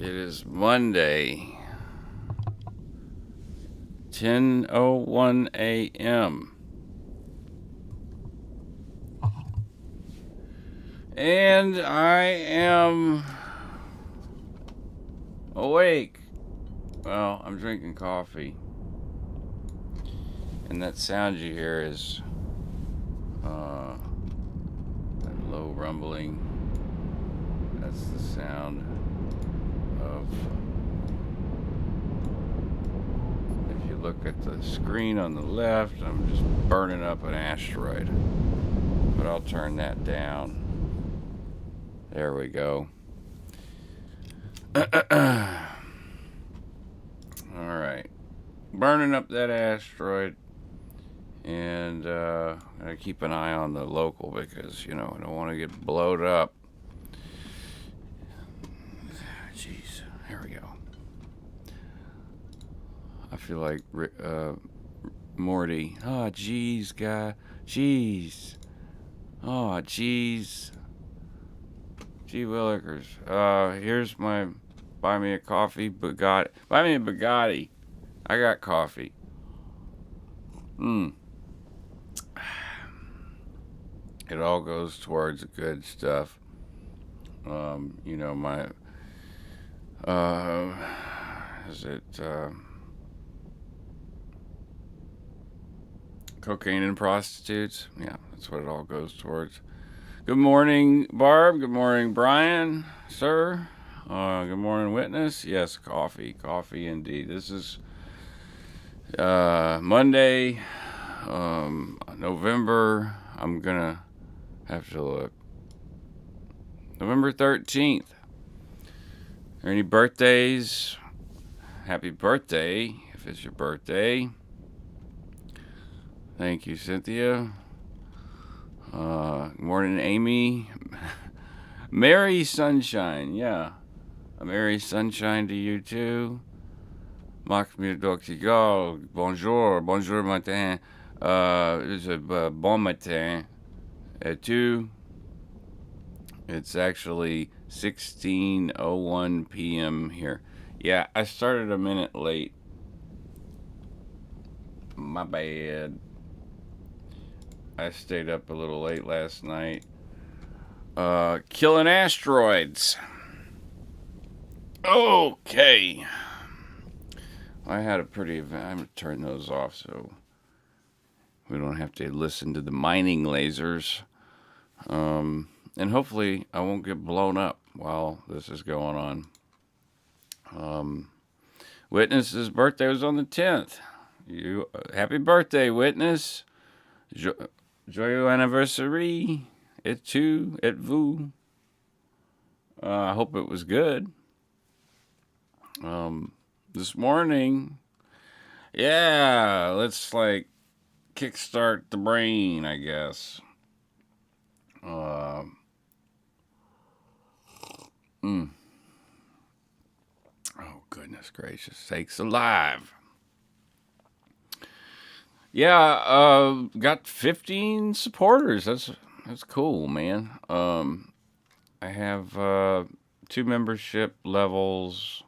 It is Monday, 10:01 a.m. And I am awake. Well, I'm drinking coffee. And that sound you hear is that low rumbling. That's the sound of, if you look at the screen on the left, I'm just burning up an asteroid. But I'll turn that down. There we go. Alright. Burning up that asteroid. And I keep an eye on the local because, I don't want to get blowed up. Jeez. Here we go. I feel like Morty. Oh, jeez, guy. Jeez. Oh, jeez. Gee willikers. Here's my buy me a coffee Bugatti. Buy me a Bugatti. I got coffee. It all goes towards the good stuff. My is it cocaine and prostitutes? Yeah, that's what it all goes towards. Good morning, Barb. Good morning, Brian, sir. Good morning, witness. Yes, coffee indeed. This is Monday, November. I'm gonna have to look. November 13th. Are there any birthdays? Happy birthday if it's your birthday. Thank you, Cynthia. Good morning, Amy. Merry Sunshine, yeah. A Merry Sunshine to you too. Bonjour matin. It's a bon matin. Et tu? It's actually 16:01 p.m. here. Yeah, I started a minute late. My bad. I stayed up a little late last night. Killing asteroids. Okay. I had a pretty event. I'm going to turn those off so we don't have to listen to the mining lasers. And hopefully I won't get blown up while this is going on. Witness's birthday was on the 10th. Happy birthday, Witness. Joyeux anniversary. Et tu, et vous. I hope it was good. This morning, yeah, let's kickstart the brain, I guess. Oh, goodness gracious sakes alive. Yeah, got 15 supporters. That's cool, man. I have 2 membership levels.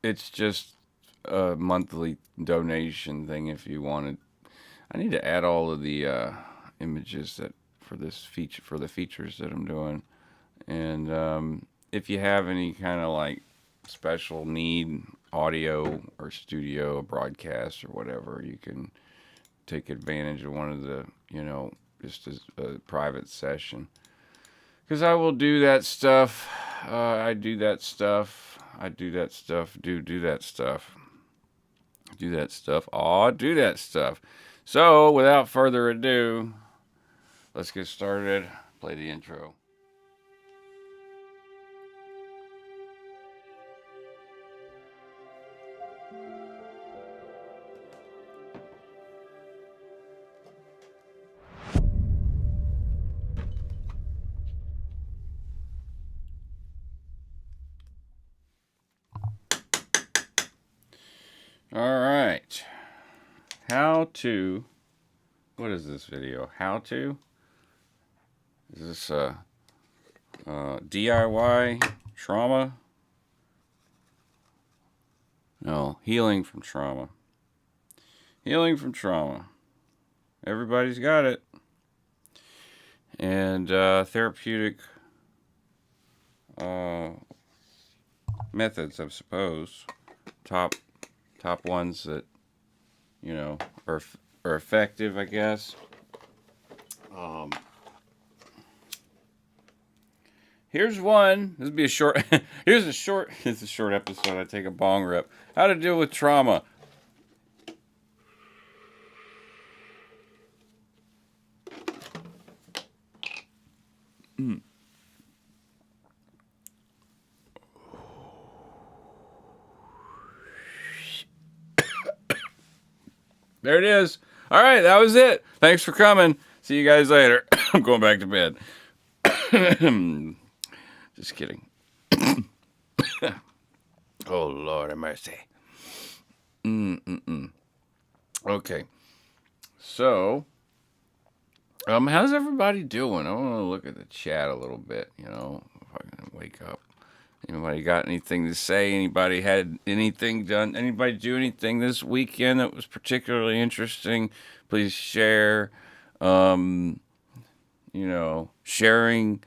It's just a monthly donation thing if you wanted. I need to add all of the images for the features that I'm doing. And if you have any kind of special need audio or studio broadcast or whatever, you can take advantage of one of the, just as a private session. Because I will do that stuff. I do that stuff. I do that stuff. Do that stuff. Do that stuff. Aw, do that stuff. So, without further ado, let's get started. Play the intro. All right. How to. What is this video? How to? Is this DIY trauma. No, healing from trauma. Healing from trauma. Everybody's got it. And therapeutic methods, I suppose. Top ones that are effective, I guess. Here's one. This will be a short. It's a short episode. I take a bong rip. How to deal with trauma. There it is. All right, that was it. Thanks for coming. See you guys later. I'm going back to bed. Just kidding. Oh, Lord have mercy. Okay. So, how's everybody doing? I want to look at the chat a little bit, if I can wake up. Anybody got anything to say? Anybody had anything done? Anybody do anything this weekend that was particularly interesting? Please share. Sharing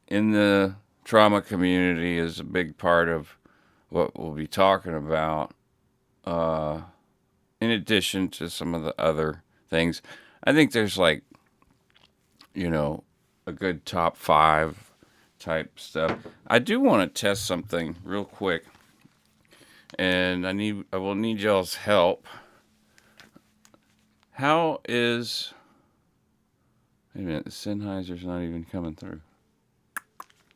in the trauma community is a big part of what we'll be talking about. In addition to some of the other things, I think there's a good top 5 type stuff. I do want to test something real quick, and I will need y'all's help. How is... Wait a minute, the Sennheiser's not even coming through.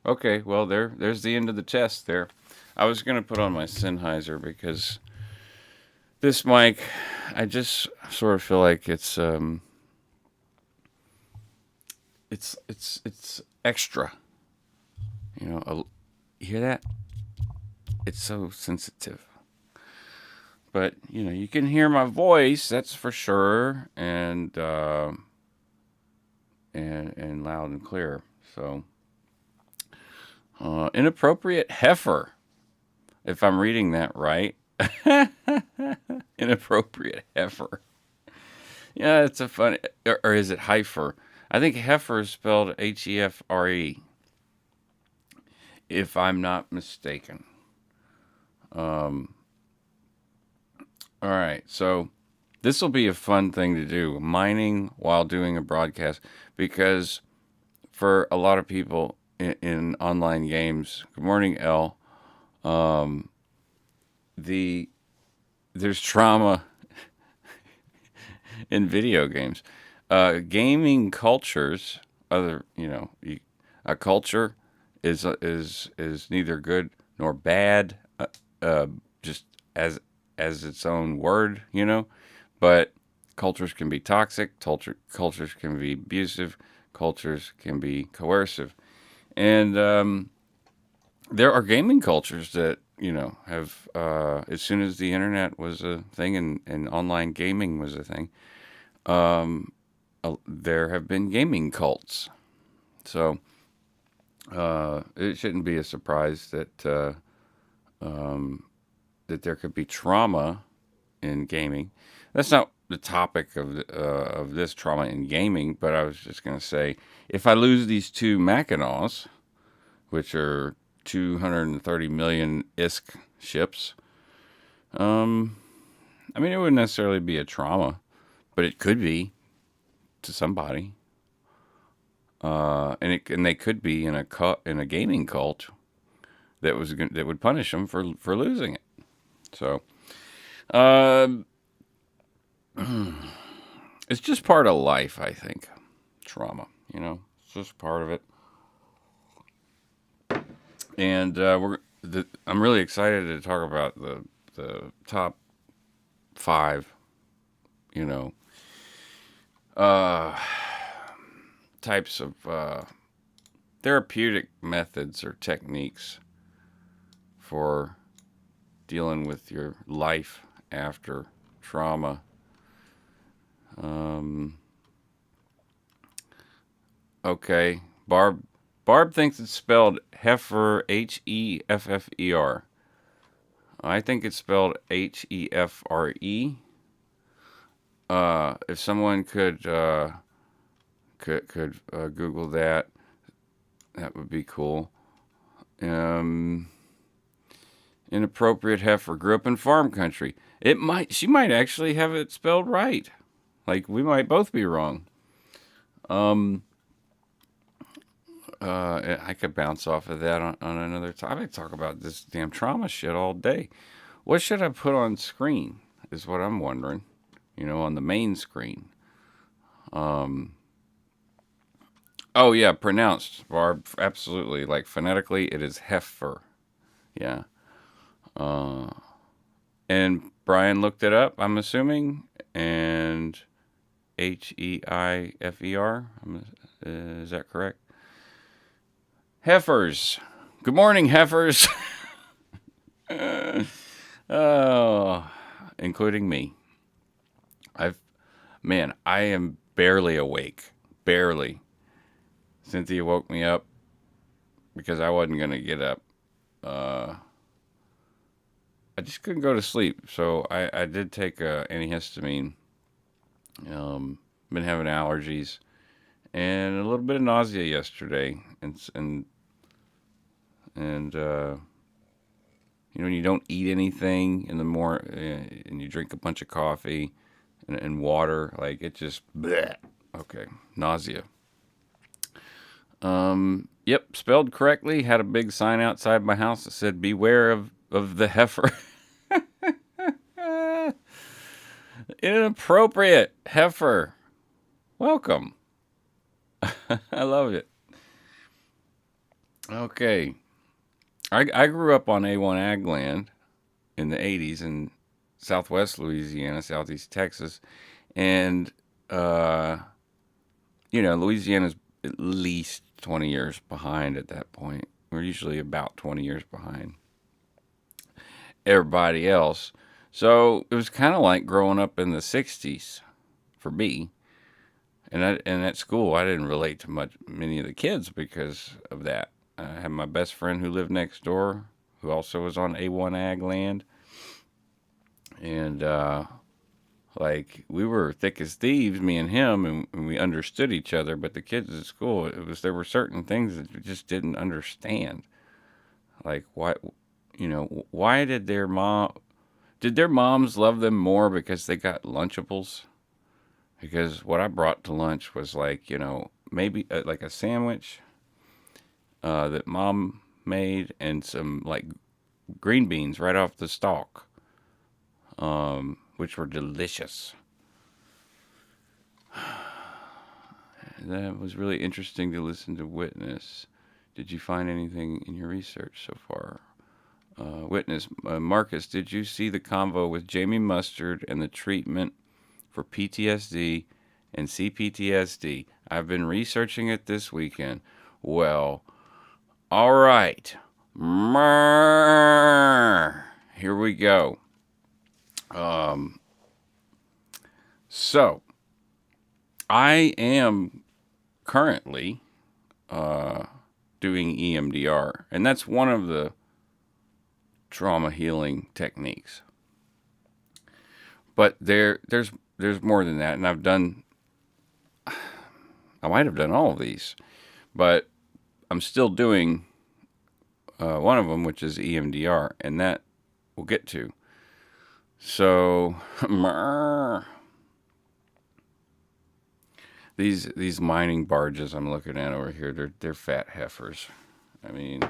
Okay, well, there's the end of the test there. I was going to put on my Sennheiser because this mic, I just sort of feel like it's extra. You hear that? It's so sensitive. But, you can hear my voice, that's for sure, and loud and clear. So, inappropriate heifer, if I'm reading that right. Inappropriate heifer. Yeah, it's a funny, or is it heifer? I think heifer is spelled Hefre, if I'm not mistaken. All right, so this will be a fun thing to do, mining while doing a broadcast, because for a lot of people in online games, good morning, L, there's trauma in video games. Gaming cultures, a culture is neither good nor bad, just as its own word, But cultures can be toxic. Cultures can be abusive. Cultures can be coercive, and there are gaming cultures that have as soon as the internet was a thing and online gaming was a thing. There have been gaming cults. So it shouldn't be a surprise that that there could be trauma in gaming. That's not the topic of this trauma in gaming, but I was just going to say, if I lose these 2 Mackinaws, which are 230 million ISK ships, it wouldn't necessarily be a trauma, but it could be to somebody, and they could be in a gaming cult that would punish them for losing it. So, it's just part of life, I think. Trauma, it's just part of it. And I'm really excited to talk about the top 5, types of therapeutic methods or techniques for dealing with your life after trauma. Okay, Barb Barb thinks it's spelled heifer, Heffer. I think it's spelled Hefre. If someone could Google that, that would be cool. Inappropriate heifer. Grew up in farm country. She might actually have it spelled right. Like, we might both be wrong. I could bounce off of that on another time. I could talk about this damn trauma shit all day. What should I put on screen is what I'm wondering. On the main screen. Oh, yeah, pronounced, Barb. Absolutely. Like, phonetically, it is heifer. Yeah. And Brian looked it up, I'm assuming. And Heifer. Is that correct? Heifers. Good morning, heifers. Oh, including me. I am barely awake. Barely. Cynthia woke me up because I wasn't going to get up. I just couldn't go to sleep. So I did take antihistamine. Been having allergies and a little bit of nausea yesterday. And when you don't eat anything in the morning and you drink a bunch of coffee and water, like it just, bleh. Okay, nausea. Yep, spelled correctly. Had a big sign outside my house that said, beware of the heifer. Inappropriate heifer. Welcome. I love it. Okay. I grew up on A1 ag land in the 80s in southwest Louisiana, southeast Texas. And, Louisiana's at least 20 years behind at that point. We're usually about 20 years behind everybody else. So it was kind of like growing up in the 60s for me. And at school, I didn't relate to many of the kids because of that. I had my best friend who lived next door, who also was on A1 ag land. And, we were thick as thieves, me and him, and we understood each other. But the kids at school, there were certain things that we just didn't understand. Like, why did their moms love them more because they got Lunchables? Because what I brought to lunch was maybe like a sandwich that mom made and some green beans right off the stalk, which were delicious. That was really interesting to listen to Witness. Did you find anything in your research so far? Witness, Marcus, did you see the convo with Jamie Mustard and the treatment for PTSD and CPTSD? I've been researching it this weekend. Well, all right. Here we go. So, I am currently doing EMDR, and that's one of the trauma healing techniques. But there's more than that, and I might have done all of these, but I'm still doing one of them, which is EMDR, and that we'll get to. So, these mining barges I'm looking at over here, they're fat heifers. I mean,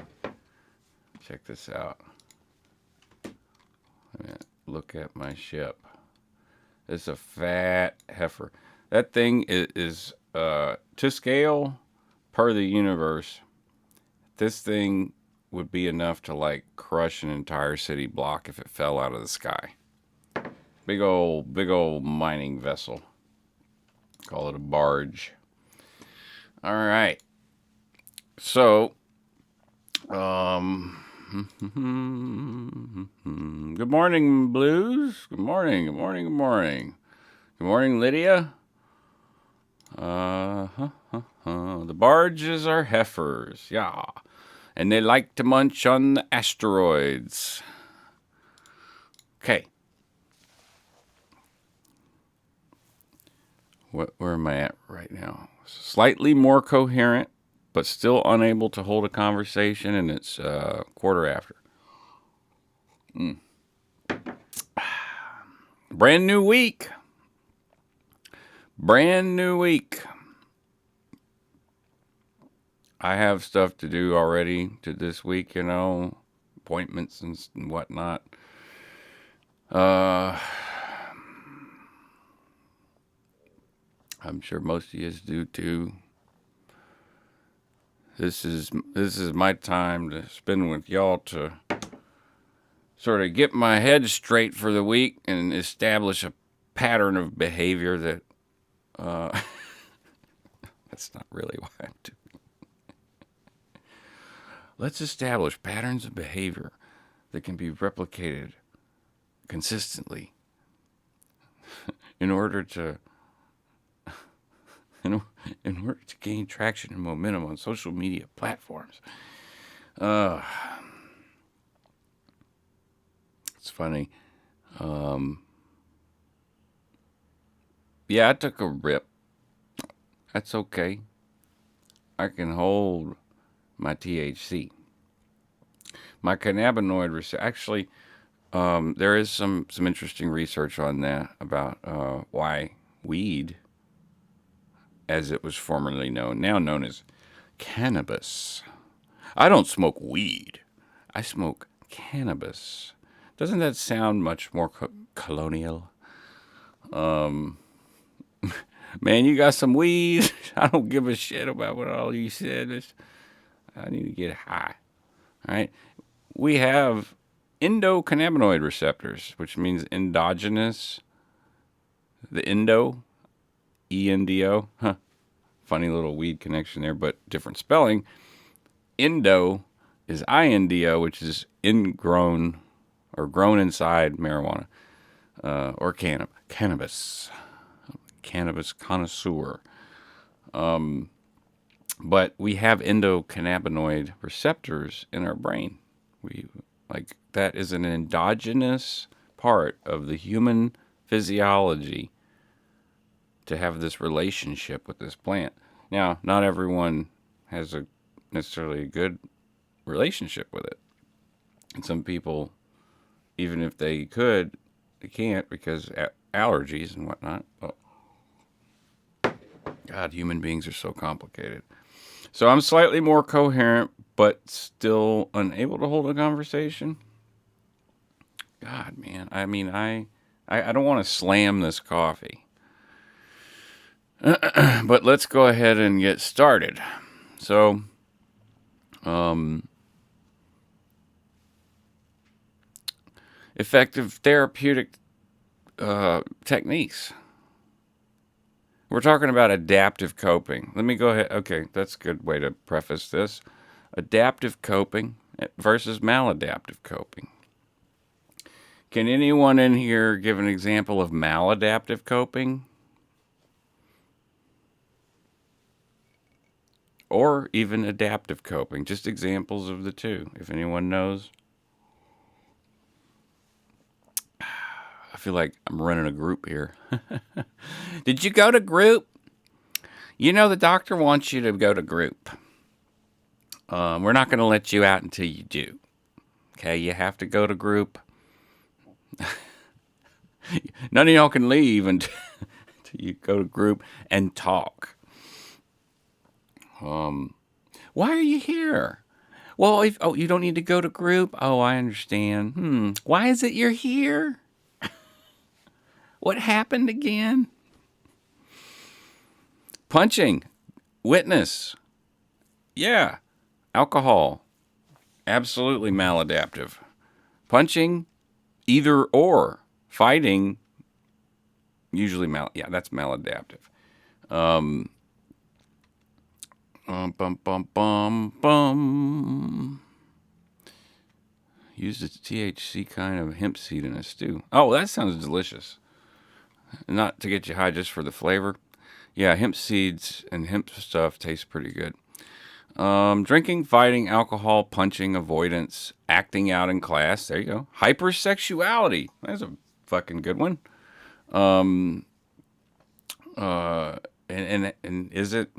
check this out. Look at my ship. It's a fat heifer. That thing is to scale per the universe. This thing would be enough to crush an entire city block if it fell out of the sky. Big old mining vessel. Call it a barge. All right. So, good morning, Blues. Good morning, Lydia. The barges are heifers, yeah. And they like to munch on the asteroids. Okay. Where am I at right now? Slightly more coherent, but still unable to hold a conversation, and it's quarter after. Brand new week. Brand new week. I have stuff to do already to this week, appointments and whatnot. I'm sure most of you do too. This is my time to spend with y'all to sort of get my head straight for the week and establish a pattern of behavior that that's not really why I'm doing. Let's establish patterns of behavior that can be replicated consistently in order to gain traction and momentum on social media platforms. It's funny. Yeah, I took a rip. That's okay. I can hold my THC. My cannabinoid receptor. Actually, there is some interesting research on that about why weed, as it was formerly known, now known as cannabis. I don't smoke weed. I smoke cannabis. Doesn't that sound much more colonial? Man, you got some weed? I don't give a shit about what all you said. I need to get high. All right. We have endocannabinoid receptors, which means endogenous. The endo, E-N-D-O. Huh. Funny little weed connection there, but different spelling. Endo is I-N-D-O, which is ingrown or grown inside marijuana or cannabis. Cannabis connoisseur. But we have endocannabinoid receptors in our brain. That is an endogenous part of the human physiology to have this relationship with this plant. Now, not everyone has necessarily a good relationship with it. And some people, even if they could, they can't because allergies and whatnot. Oh. God, human beings are so complicated. So I'm slightly more coherent, but still unable to hold a conversation. God, man. I mean, I don't want to slam this coffee. But let's go ahead and get started. So, effective therapeutic techniques. We're talking about adaptive coping. Let me go ahead. Okay, that's a good way to preface this. Adaptive coping versus maladaptive coping. Can anyone in here give an example of maladaptive coping? Or even adaptive coping? Just examples of the two, if anyone knows. I feel like I'm running a group here. Did you go to group? You know the doctor wants you to go to group. We're not going to let you out until you do. Okay, you have to go to group. None of y'all can leave until you go to group and talk. Why are you here? Well, you don't need to go to group? Oh, I understand. Why is it you're here? What happened again? Punching. Witness. Yeah. Alcohol. Absolutely maladaptive. Punching. Either or. Fighting. Usually that's maladaptive. Use the THC kind of hemp seed in a stew. Oh, that sounds delicious. Not to get you high, just for the flavor. Yeah, hemp seeds and hemp stuff tastes pretty good. Drinking, fighting, alcohol, punching, avoidance, acting out in class. There you go. Hypersexuality. That's a fucking good one. Um, and is it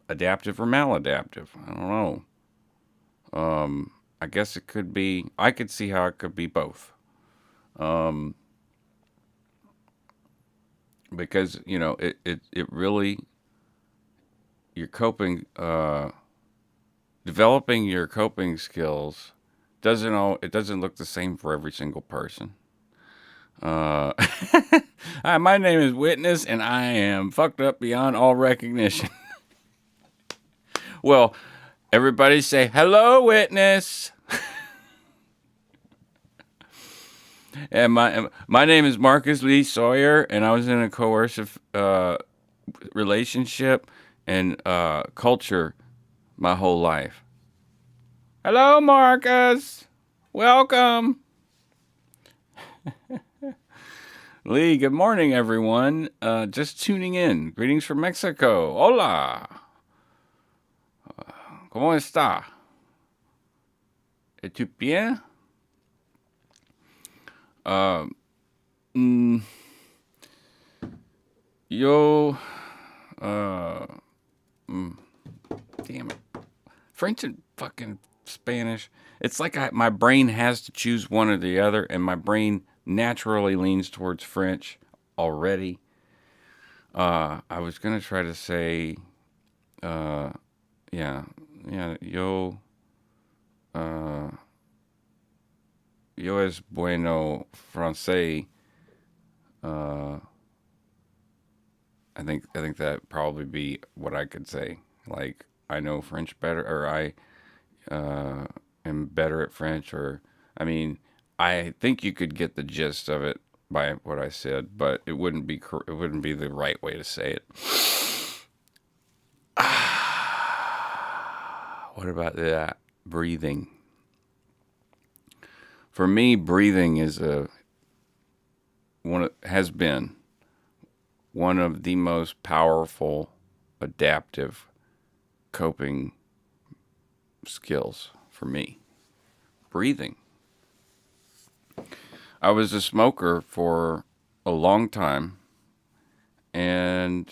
adaptive or maladaptive? I don't know. I guess it could be. I could see how it could be both. Um, because it really your coping developing your coping skills it doesn't look the same for every single person. Hi, my name is Witness, and I am fucked up beyond all recognition. Well, everybody say hello, Witness. And my name is Marcus Lee Sawyer, and I was in a coercive relationship and culture my whole life. Hello, Marcus. Welcome. Lee, good morning, everyone. Just tuning in. Greetings from Mexico. Hola. ¿Cómo está? ¿Es-tu bien? Mm, yo, damn it. French and fucking Spanish. It's like my brain has to choose one or the other, and my brain naturally leans towards French already. I was gonna try to say, yeah, yo, uh, yo es bueno francés. Uh, I think that probably be what I could say. Like I know French better, or I uh, am better at French, or I mean, I think you could get the gist of it by what I said, but it wouldn't be the right way to say it. What about that? Breathing. For me, breathing is has been one of the most powerful adaptive coping skills for me. Breathing. I was a smoker for a long time, and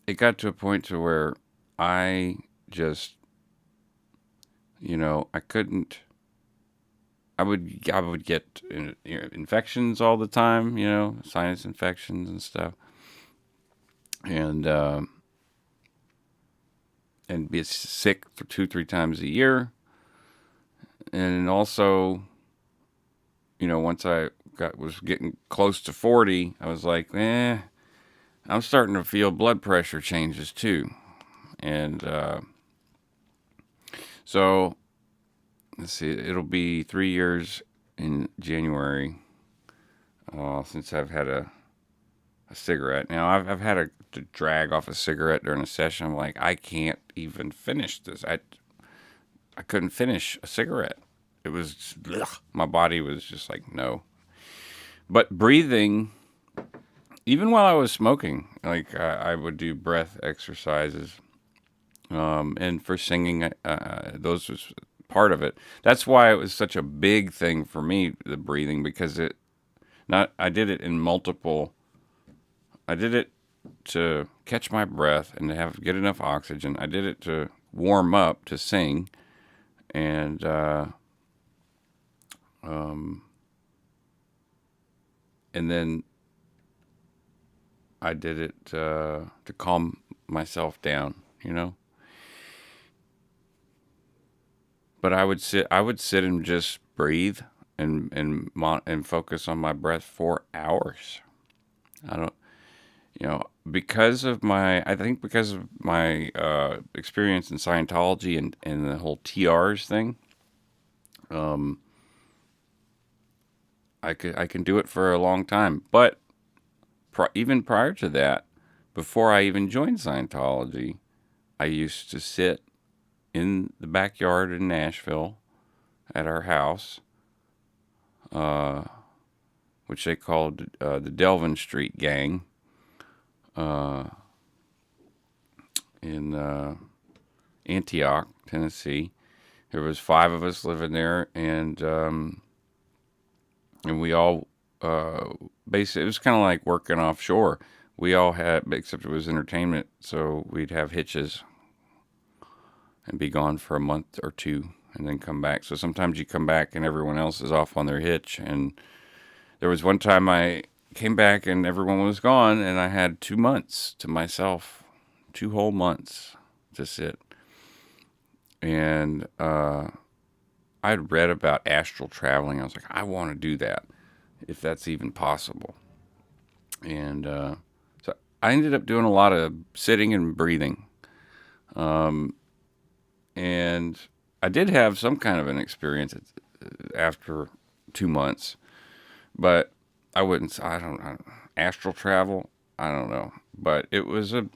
it got to a point to where I just, I couldn't. I would get infections all the time, sinus infections and stuff, and be sick for 2-3 times a year, and also, once I was getting close to 40, I was like, I'm starting to feel blood pressure changes too, and so let's see, it'll be 3 years in January since I've had a cigarette. Now I've had to drag off a cigarette during a session. I'm like, I can't even finish this. I couldn't finish a cigarette. It was my body was just like no. But breathing, even while I was smoking, like I would do breath exercises, and for singing, those was part of it. That's why it was such a big thing for me, the breathing, because I did it in multiple. I did it to catch my breath and to get enough oxygen. I did it to warm up to sing, and and then I did it to calm myself down, But I would sit and just breathe and focus on my breath for hours. I don't, I think because of my experience in Scientology and the whole TRs thing, I can do it for a long time. But even prior to that, before I even joined Scientology, I used to sit in the backyard in Nashville at our house, which they called the Delvin Street Gang in Antioch, Tennessee. There was 5 of us living there, and we all basically, it was kind of like working offshore. We all had, except it was entertainment, so we'd have hitches and be gone for a month or 2 and then come back. So sometimes you come back and everyone else is off on their hitch. And there was one time I came back and everyone was gone, and I had 2 months to myself, 2 whole months to sit. And I'd read about astral traveling. I was like, I want to do that, if that's even possible. And so I ended up doing a lot of sitting and breathing. And I did have some kind of an experience after 2 months, but I don't astral travel, I don't know. But it was a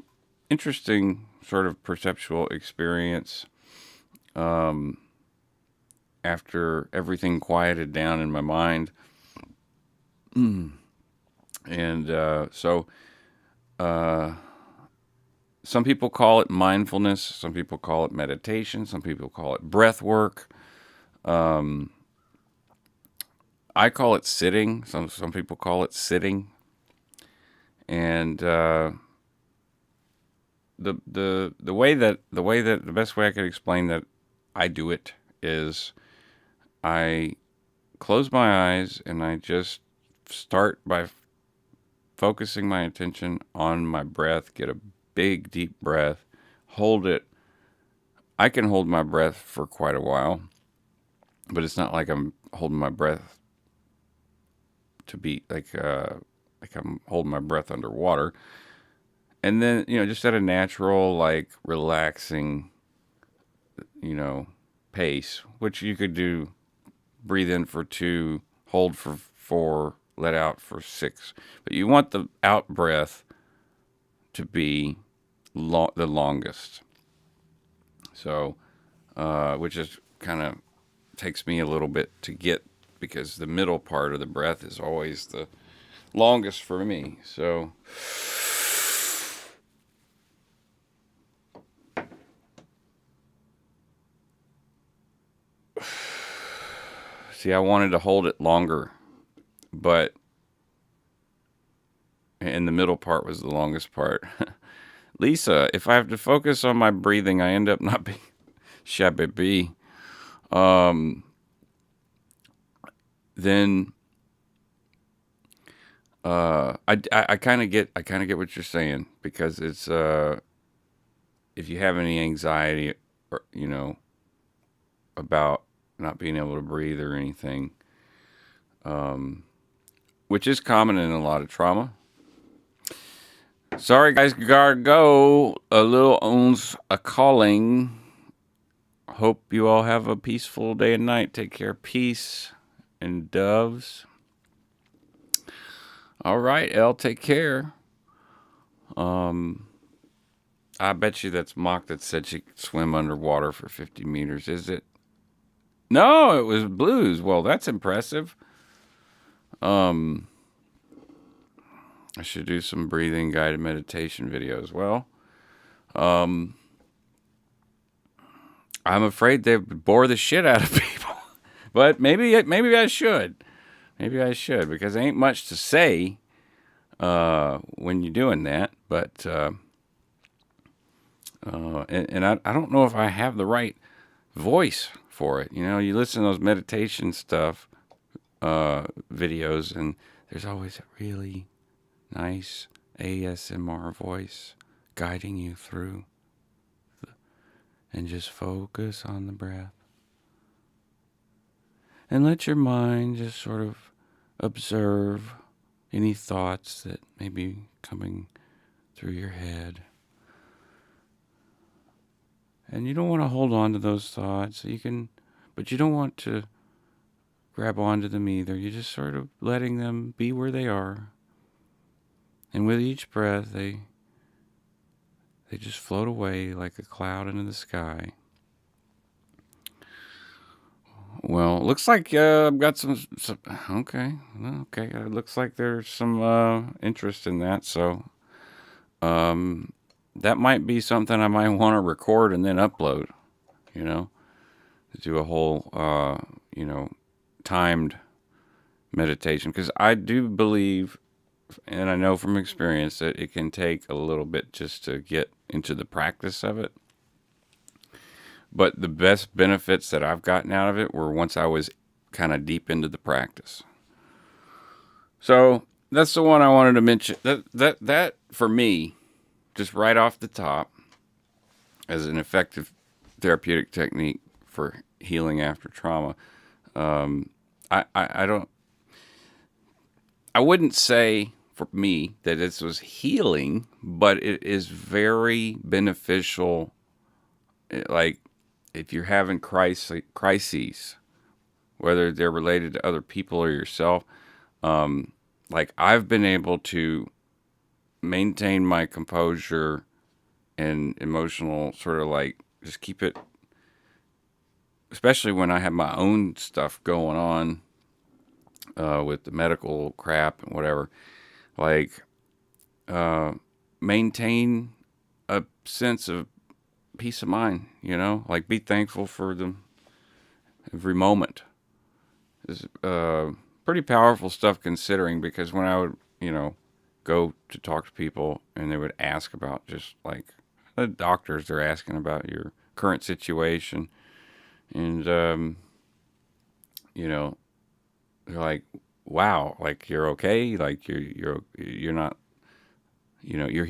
interesting sort of perceptual experience after everything quieted down in my mind. And so some people call it mindfulness, some people call it meditation, some people call it breath work. I call it sitting. Some people call it sitting. And the best way I could explain that I do it is I close my eyes and I just start by focusing my attention on my breath, get a big deep breath, hold it. I can hold my breath for quite a while, but it's not like I'm holding my breath to be like I'm holding my breath underwater. And then, just at a natural, like relaxing, pace, which you could do, breathe in for 2, hold for 4, let out for 6. But you want the out breath to be the longest. So, which is kind of takes me a little bit to get, because the middle part of the breath is always the longest for me. So, see, I wanted to hold it longer, and the middle part was the longest part. Lisa, if I have to focus on my breathing, I end up not being shabby. Then I kind of get what you're saying, because it's if you have any anxiety or about not being able to breathe or anything, which is common in a lot of trauma. Sorry guys, gotta go. A little owns a calling. Hope you all have a peaceful day and night. Take care. Peace and doves. All right, Elle, take care. I bet you that's Mock that said she could swim underwater for 50 meters. Is it? No, it was Blues. Well, that's impressive. I should do some breathing guided meditation videos. Well, I'm afraid they bore the shit out of people, but maybe I should. Maybe I should, because there ain't much to say when you're doing that. But and I don't know if I have the right voice for it. You listen to those meditation stuff videos, and there's always a really nice ASMR voice guiding you through. And just focus on the breath. And let your mind just sort of observe any thoughts that may be coming through your head. And you don't want to hold on to those thoughts. But you don't want to grab onto them either. You're just sort of letting them be where they are. And with each breath, they just float away like a cloud into the sky. Well, looks like I've got some. Okay, okay. Looks like there's some interest in that. So that might be something I might want to record and then upload. You know, to do a whole timed meditation, because I do believe, and I know from experience, that it can take a little bit just to get into the practice of it. But the best benefits that I've gotten out of it were once I was kind of deep into the practice. So that's the one I wanted to mention. That for me, just right off the top, as an effective therapeutic technique for healing after trauma. I don't. I wouldn't say for me that this was healing, but it is very beneficial. Like if you're having crises, whether they're related to other people or yourself, like I've been able to maintain my composure and emotional sort of like just keep it, especially when I have my own stuff going on with the medical crap and whatever. Like maintain a sense of peace of mind, like be thankful for them every moment. It's pretty powerful stuff considering, because when I would, go to talk to people and they would ask about just like the doctors, they're asking about your current situation. And, they're like, wow, like you're okay. Like you're not, you're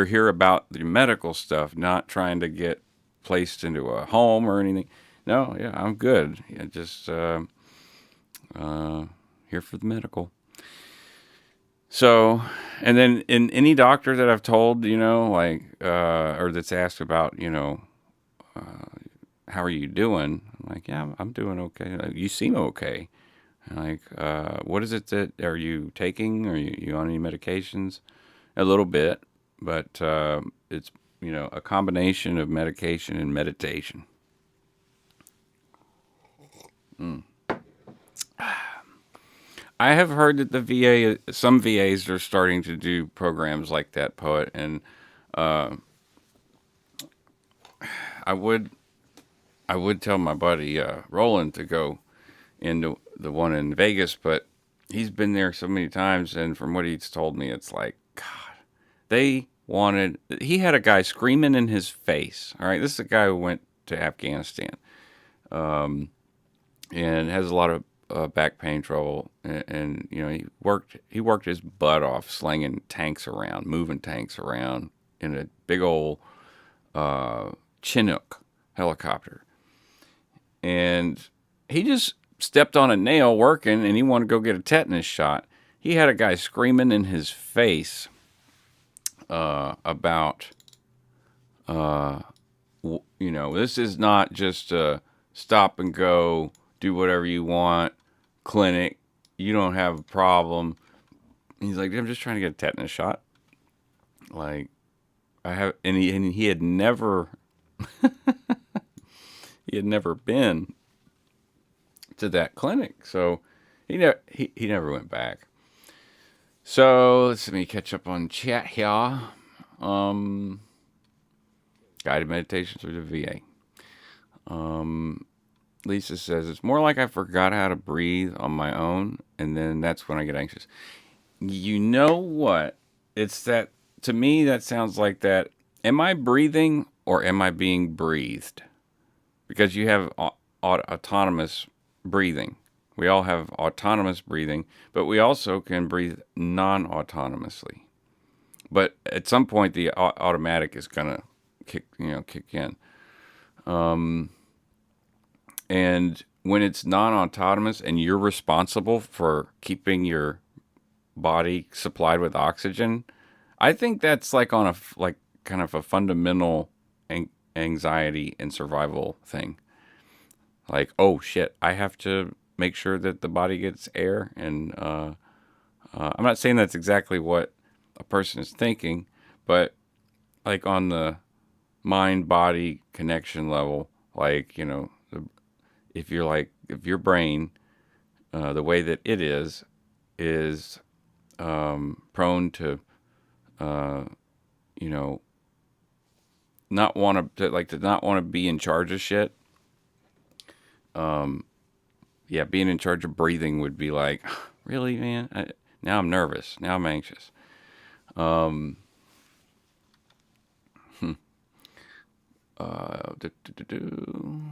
here about the medical stuff, not trying to get placed into a home or anything. No, yeah, I'm good. Yeah, just here for the medical. So, and then in any doctor that I've told, like, or that's asked about, how are you doing? I'm like, yeah, I'm doing okay. Like, you seem okay. And like, what is it that are you taking? Are you on any medications? A little bit, but it's a combination of medication and meditation. I have heard that the some VAs are starting to do programs like that, Poet, and I would tell my buddy Roland to go into the one in Vegas, but he's been there so many times, and from what he's told me, it's like, God, he had a guy screaming in his face. All right, this is a guy who went to Afghanistan, and has a lot of back pain trouble, and he worked his butt off slinging tanks around, moving tanks around in a big old Chinook helicopter, and he just stepped on a nail working, and he wanted to go get a tetanus shot. He had a guy screaming in his face about this is not just a stop and go, do whatever you want clinic. You don't have a problem. He's like, I'm just trying to get a tetanus shot. Like, I have, and he had never, been to that clinic, so he never went back. So let me catch up on chat here. Guided meditation through the VA. Lisa says, it's more like I forgot how to breathe on my own, and then that's when I get anxious. You know what? It's that, to me, that sounds like that. Am I breathing or am I being breathed? Because you have autonomous breathing. We all have autonomous breathing, but we also can breathe non-autonomously. But at some point, the automatic is gonna kick in. And when it's non-autonomous and you're responsible for keeping your body supplied with oxygen, I think that's like on a kind of a fundamental anxiety and survival thing. Like, oh shit, I have to make sure that the body gets air. And I'm not saying that's exactly what a person is thinking, but like on the mind-body connection level, like, if your brain, the way that it is prone to, you know, not want to be in charge of shit. Yeah, being in charge of breathing would be like, really, man? Now I'm nervous. Now I'm anxious. Um, do, do, do, do.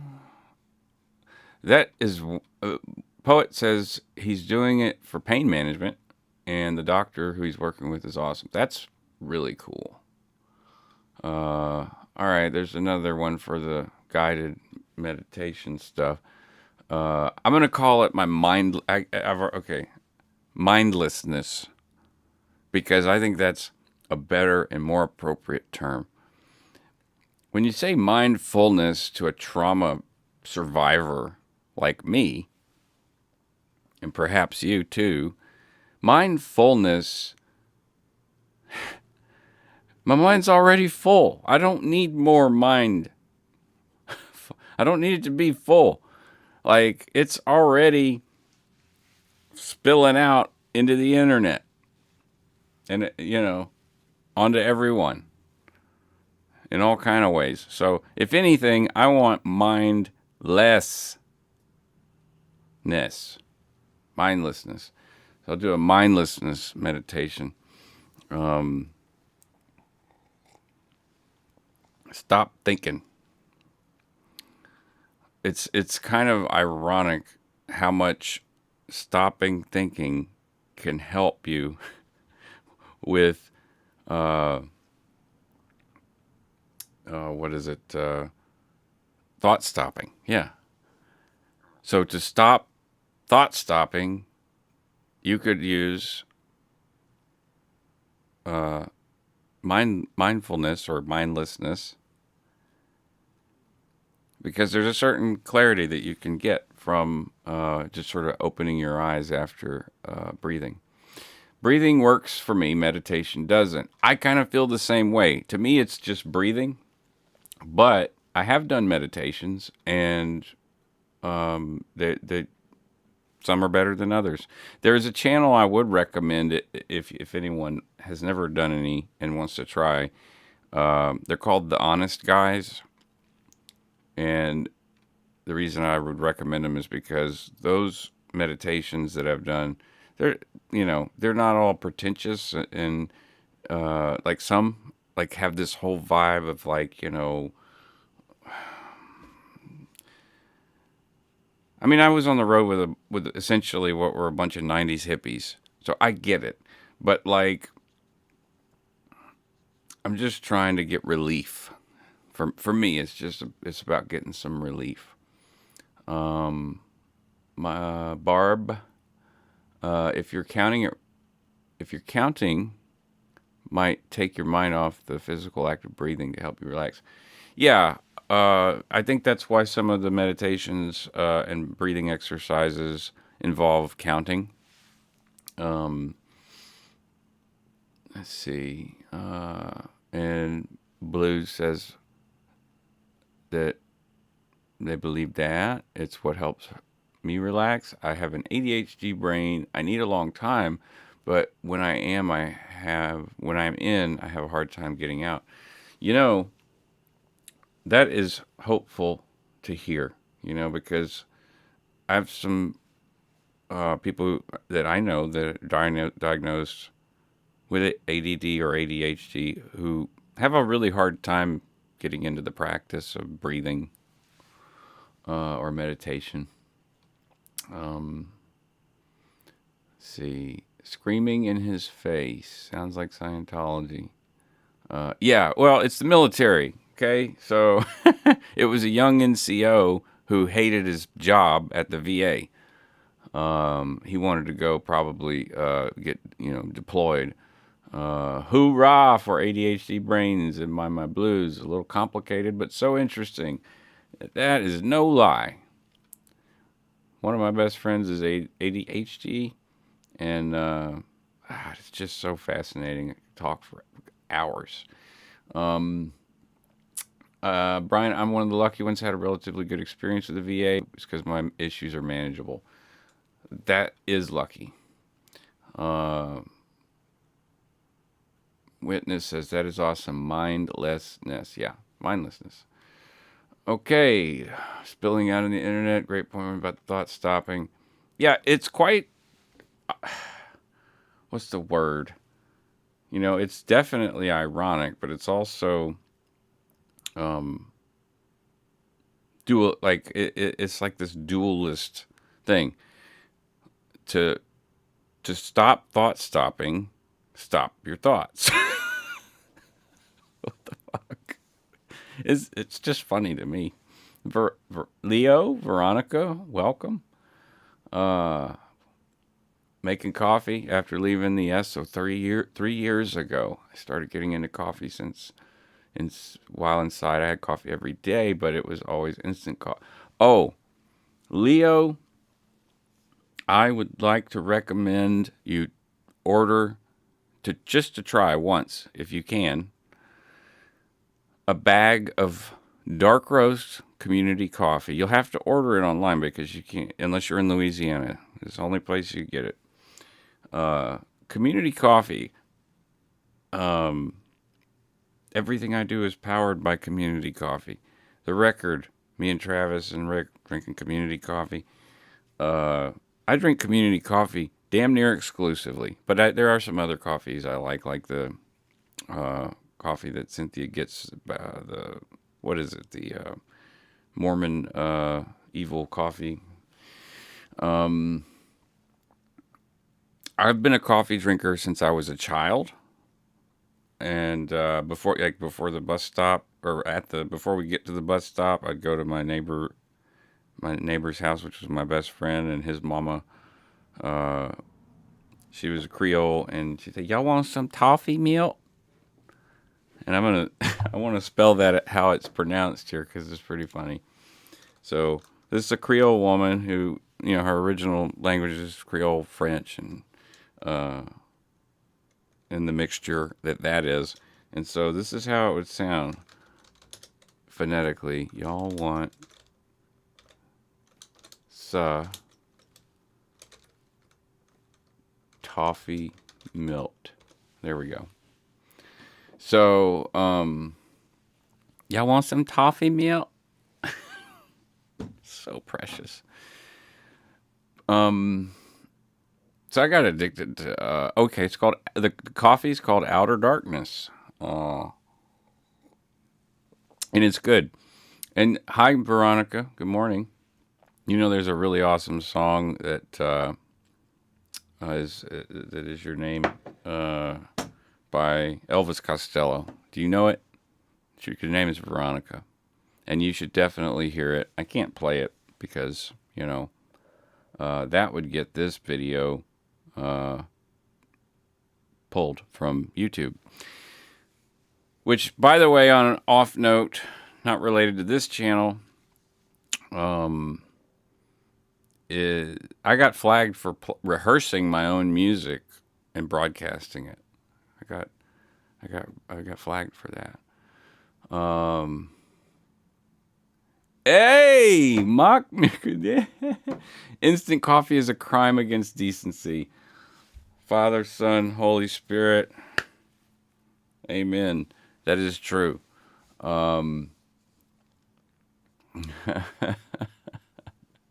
That is, Poet says he's doing it for pain management, and the doctor who he's working with is awesome. That's really cool. All right, there's another one for the guided meditation stuff. I'm gonna call it my mindlessness, because I think that's a better and more appropriate term. When you say mindfulness to a trauma survivor like me, and perhaps you too, mindfulness, my mind's already full. I don't need more mind. I don't need it to be full. Like, it's already spilling out into the internet and, onto everyone in all kind of ways. So, if anything, I want mindlessness. Mindlessness. So I'll do a mindlessness meditation. Stop thinking. It's kind of ironic how much stopping thinking can help you with what is it? Thought stopping. Yeah. So to stop thought stopping, you could use mindfulness or mindlessness, because there's a certain clarity that you can get from just sort of opening your eyes after breathing. Breathing works for me. Meditation doesn't. I kind of feel the same way. To me, it's just breathing. But I have done meditations, and they some are better than others. There is a channel I would recommend if anyone has never done any and wants to try. They're called The Honest Guys. And the reason I would recommend them is because those meditations that I've done, they're not all pretentious, and like some like have this whole vibe of like, I mean, I was on the road with essentially what were a bunch of 90s hippies. So I get it. But like, I'm just trying to get relief. For me, it's about getting some relief. My Barb, if you're counting, might take your mind off the physical act of breathing to help you relax. Yeah, I think that's why some of the meditations and breathing exercises involve counting. Let's see. And Blue says that they believe that it's what helps me relax. I have an ADHD brain. I need a long time, but when I'm in, I have a hard time getting out. That is hopeful to hear, because I have some people that I know that are diagnosed with ADD or ADHD who have a really hard time getting into the practice of breathing or meditation. Let's see. Screaming in his face. Sounds like Scientology. Yeah, well, it's the military, okay? So it was a young NCO who hated his job at the VA. He wanted to go probably get, deployed. Hoorah for ADHD brains and my blues. A little complicated, but so interesting. That is no lie. One of my best friends is ADHD, and it's just so fascinating. I could talk for hours. Brian, I'm one of the lucky ones who had a relatively good experience with the VA. It's because my issues are manageable. That is lucky. Uh, Witness says that is awesome. Mindlessness. Yeah, mindlessness. Okay, spilling out on the internet. Great point about thought stopping. Yeah, it's quite. What's the word? It's definitely ironic, but it's also um, dual. Like it's like this dualist thing. To stop thought stopping, stop your thoughts. What the fuck? It's just funny to me. Leo, Veronica, welcome. Uh, Making coffee after leaving the S. So 3 years ago, I started getting into coffee while inside. I had coffee every day, but it was always instant coffee. Oh, Leo, I would like to recommend you order to try once, if you can, a bag of dark roast community coffee. You'll have to order it online because you can't, unless you're in Louisiana. It's the only place you get it. Community coffee. Everything I do is powered by community coffee. The record, me and Travis and Rick drinking community coffee. I drink community coffee damn near exclusively, but there are some other coffees I like the coffee that Cynthia gets. What is it? The Mormon evil coffee. I've been a coffee drinker since I was a child, and before the bus stop or before we get to the bus stop, I'd go to my neighbor's house, which was my best friend, and his mama. She was a Creole, and she said, "Y'all want some toffee milk?" And I want to spell that how it's pronounced here because it's pretty funny. So this is a Creole woman who, her original language is Creole French, and the mixture that is. And so this is how it would sound phonetically. Y'all want toffee milk. There we go. So, y'all want some toffee milk? So precious. So I got addicted to. Okay, it's called the coffee's called Outer Darkness. And it's good. And hi, Veronica. Good morning. There's a really awesome song that is your name by Elvis Costello. Do you know it? Your name is Veronica, and you should definitely hear it. I can't play it because that would get this video pulled from YouTube. Which, by the way, on an off note, not related to this channel, I got flagged for rehearsing my own music and broadcasting it. I got flagged for that. Hey, mock instant coffee is a crime against decency. Father, Son, Holy Spirit. Amen. That is true. All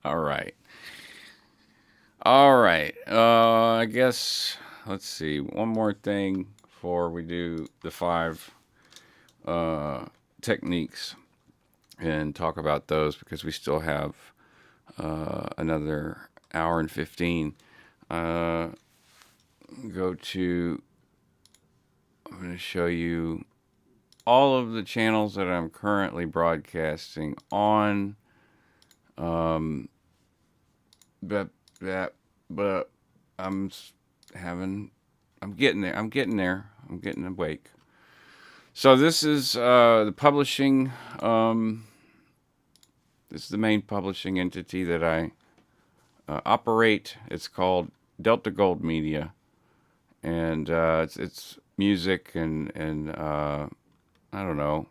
right. I guess, let's see. One more thing before we do the 5 techniques and talk about those, because we still have another hour and 15. I'm going to show you all of the channels that I'm currently broadcasting on. But I'm getting there. I'm getting awake. So this is the publishing. This is the main publishing entity that I operate. It's called Delta Gold Media, and it's music and I don't know,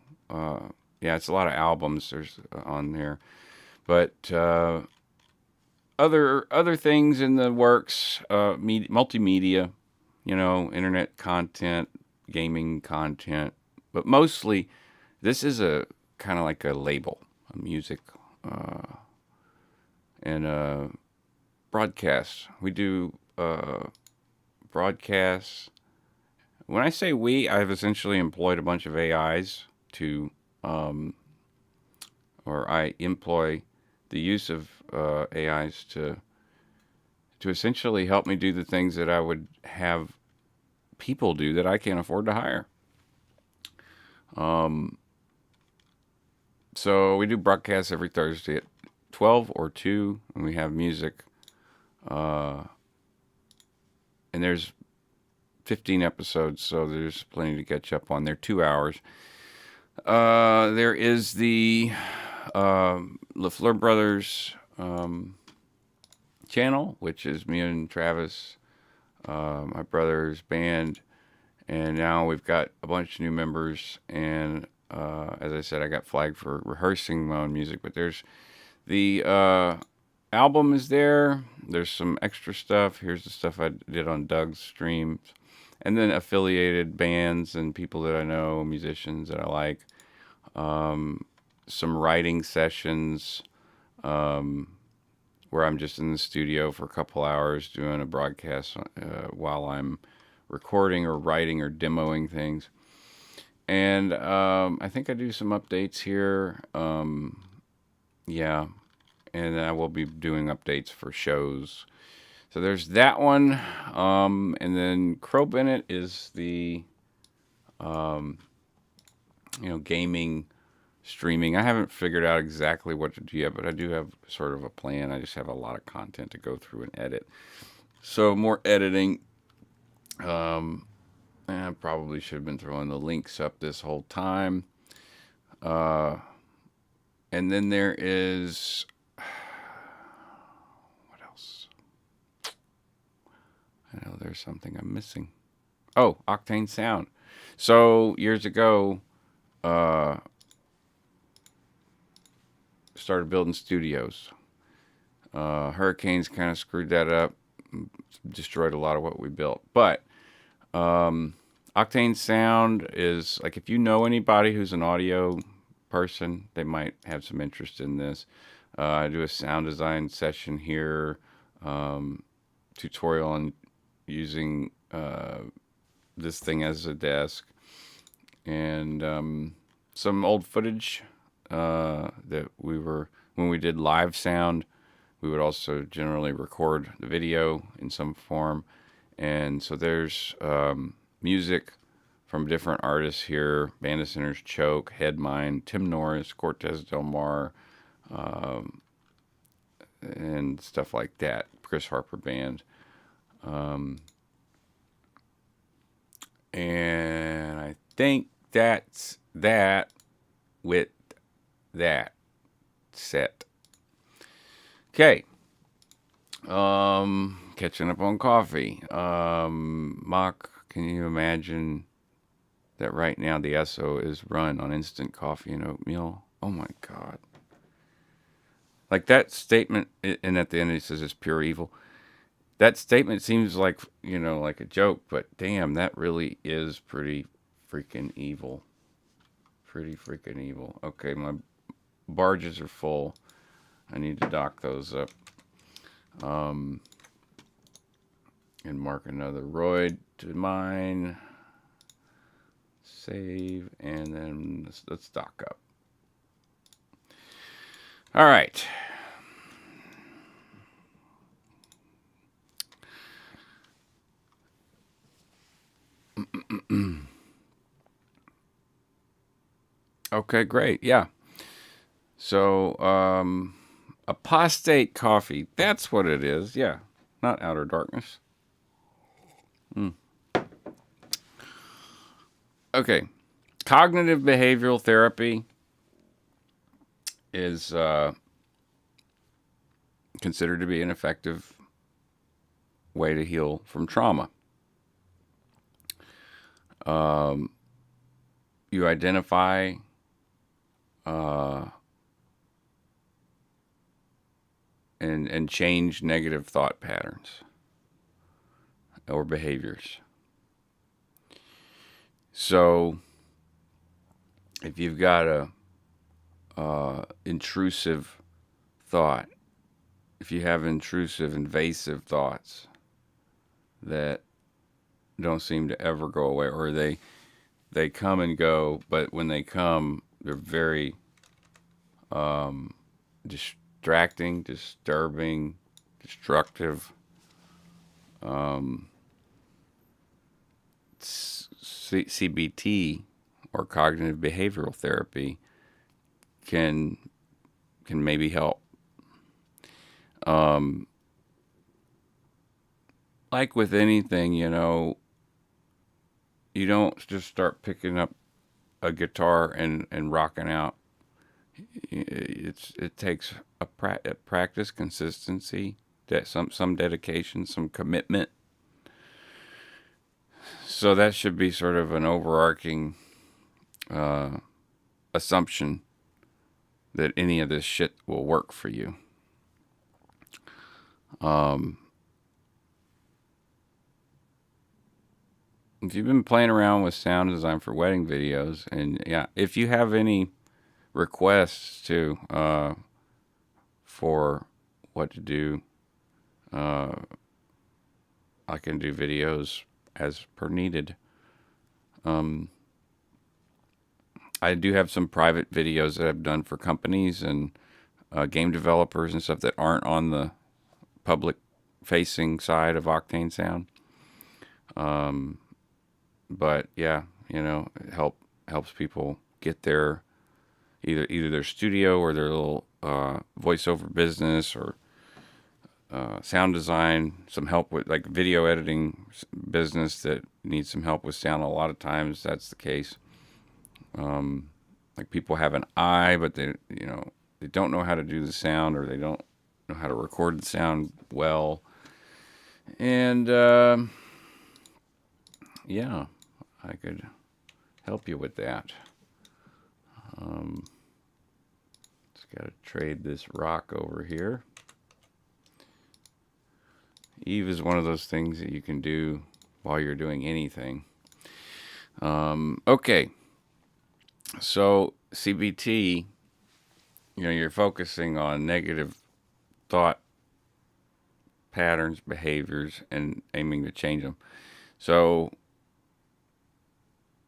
yeah, it's a lot of albums there's on there, but other things in the works, multimedia, internet content, gaming content, but mostly this is a kind of like a label, a music and broadcasts. We do broadcasts. When I say we, I've essentially employed a bunch of AIs to, or I employ the use of AIs to essentially help me do the things that I would have people do that I can't afford to hire. So we do broadcasts every Thursday at 12 or 2, and we have music. And there's 15 episodes, so there's plenty to catch up on. They're 2 hours. There is the LaFleur Brothers channel, which is me and Travis, my brother's band, and now we've got a bunch of new members. And as I said, I got flagged for rehearsing my own music, but there's the album is there. There's some extra stuff. Here's the stuff I did on Doug's streams, and then affiliated bands and people that I know, musicians that I like. Some writing sessions where I'm just in the studio for a couple hours doing a broadcast while I'm recording or writing or demoing things. And I think I do some updates here. Yeah. And I will be doing updates for shows. So there's that one. And then Crow Bennett is the, gaming streaming. I haven't figured out exactly what to do yet, but I do have sort of a plan. I just have a lot of content to go through and edit. So more editing. And I probably should have been throwing the links up this whole time. And then there is, what else? I know there's something I'm missing. Oh, Octane Sound. So years ago, started building studios. Hurricanes kind of screwed that up, destroyed a lot of what we built. But Octane Sound is like, if you know anybody who's an audio person, they might have some interest in this. I do a sound design session here, tutorial on using this thing as a desk, and some old footage that when we did live sound, we would also generally record the video in some form. And so there's music from different artists here: Banda Center's Choke, Headmine, Tim Norris, Cortez Del Mar, and stuff like that. Chris Harper Band. And I think that's that with that set. Okay. Catching up on coffee. Mock, can you imagine that right now the Esso is run on instant coffee and oatmeal? Oh my God. Like that statement, and at the end it says it's pure evil. That statement seems like, like a joke, but damn, that really is pretty freaking evil. Pretty freaking evil. Okay, my barges are full. I need to dock those up. And mark another Royd to mine. Save, and then let's dock up. All right. Okay, great. Yeah. So, apostate coffee. That's what it is. Yeah. Not outer darkness. Okay. Cognitive behavioral therapy is considered to be an effective way to heal from trauma. You identify uh, and change negative thought patterns or behaviors. So if you've got a intrusive thought, if you have intrusive, invasive thoughts that don't seem to ever go away, or they come and go, but when they come, they're very distracting, disturbing, destructive. CBT or cognitive behavioral therapy can maybe help. Like with anything, you know, you don't just start picking up a guitar and rocking out. It takes a practice, consistency, that some dedication, some commitment. So that should be sort of an overarching assumption that any of this shit will work for you. If you've been playing around with sound design for wedding videos, and yeah, if you have any requests too for what to do, I can do videos as per needed. I do have some private videos that I've done for companies and game developers and stuff that aren't on the public facing side of Octane Sound. But yeah, you know, it helps people get their either their studio or their little voiceover business or sound design, some help with like video editing business that needs some help with sound. A lot of times that's the case. Like people have an eye, but they don't know how to do the sound, or they don't know how to record the sound well. And yeah, I could help you with that. Just got to trade this rock over here. Eve is one of those things that you can do while you're doing anything. Okay. So CBT, you know, you're focusing on negative thought patterns, behaviors, and aiming to change them. So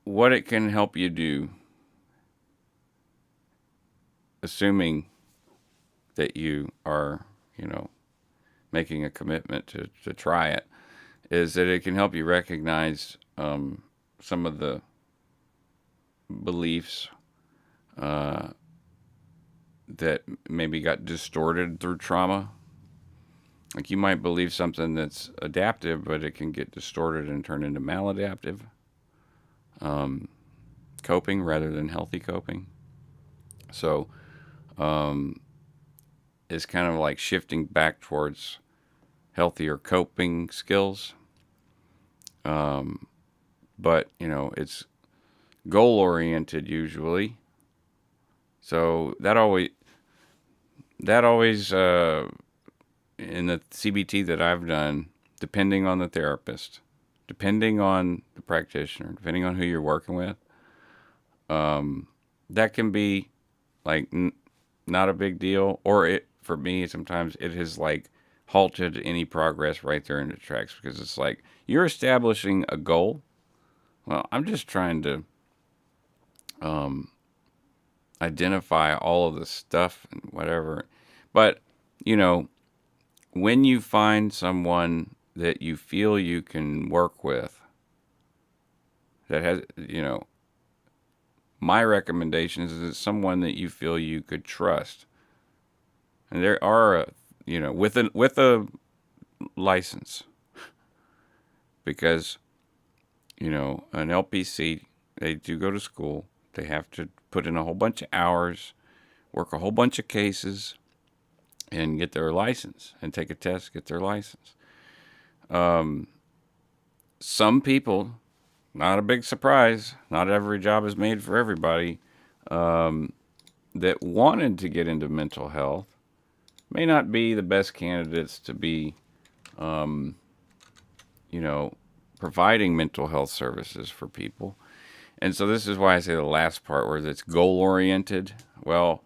what it can help you do, assuming that you are, you know, making a commitment to try it, is that it can help you recognize some of the beliefs that maybe got distorted through trauma. Like you might believe something that's adaptive, but it can get distorted and turn into maladaptive coping rather than healthy coping. So it's kind of like shifting back towards healthier coping skills. But, you know, it's goal oriented usually. So that always in the CBT that I've done, depending on the therapist, depending on the practitioner, depending on who you're working with, that can be like not a big deal. Or it, for me, sometimes it has like halted any progress right there in the tracks, because it's like you're establishing a goal. Well, I'm just trying to identify all of the stuff and whatever. But, you know, when you find someone that you feel you can work with, that has, you know, my recommendation is someone that you feel you could trust. And there are, you know, with a license, because, you know, an LPC, they do go to school. They have to put in a whole bunch of hours, work a whole bunch of cases, and get their license, and take a test, get their license. Some people, not a big surprise, not every job is made for everybody. that wanted to get into mental health may not be the best candidates to be, you know, providing mental health services for people. And so this is why I say the last part where it's goal oriented. Well,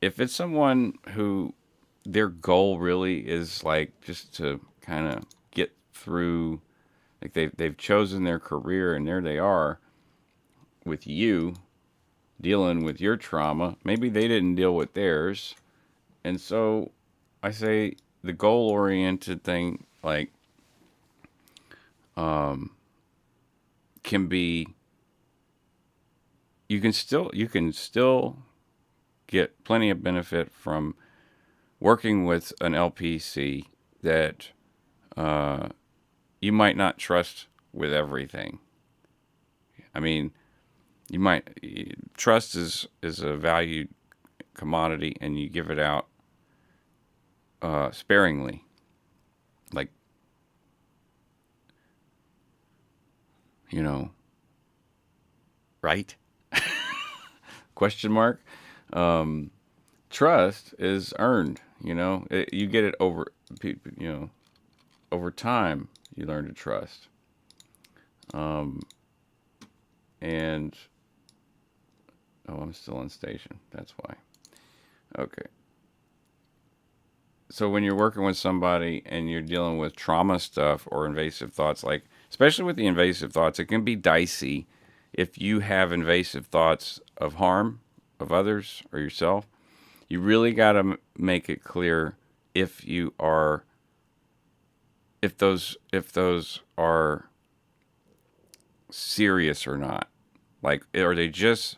if it's someone who their goal really is like just to kind of get through, like they've chosen their career and there they are with you dealing with your trauma. Maybe they didn't deal with theirs. And so I say the goal oriented thing like can be you can still get plenty of benefit from working with an LPC that you might not trust with everything. I mean, you might trust is a valued commodity, and you give it out sparingly. Like, you know, right? Question mark. Trust is earned. You get it over. Over time, you learn to trust. And I'm still on station. That's why. Okay. So when you're working with somebody and you're dealing with trauma stuff or invasive thoughts, like especially with the invasive thoughts, it can be dicey if you have invasive thoughts of harm of others or yourself. You really got to make it clear if you are if those are serious or not. Like, are they just,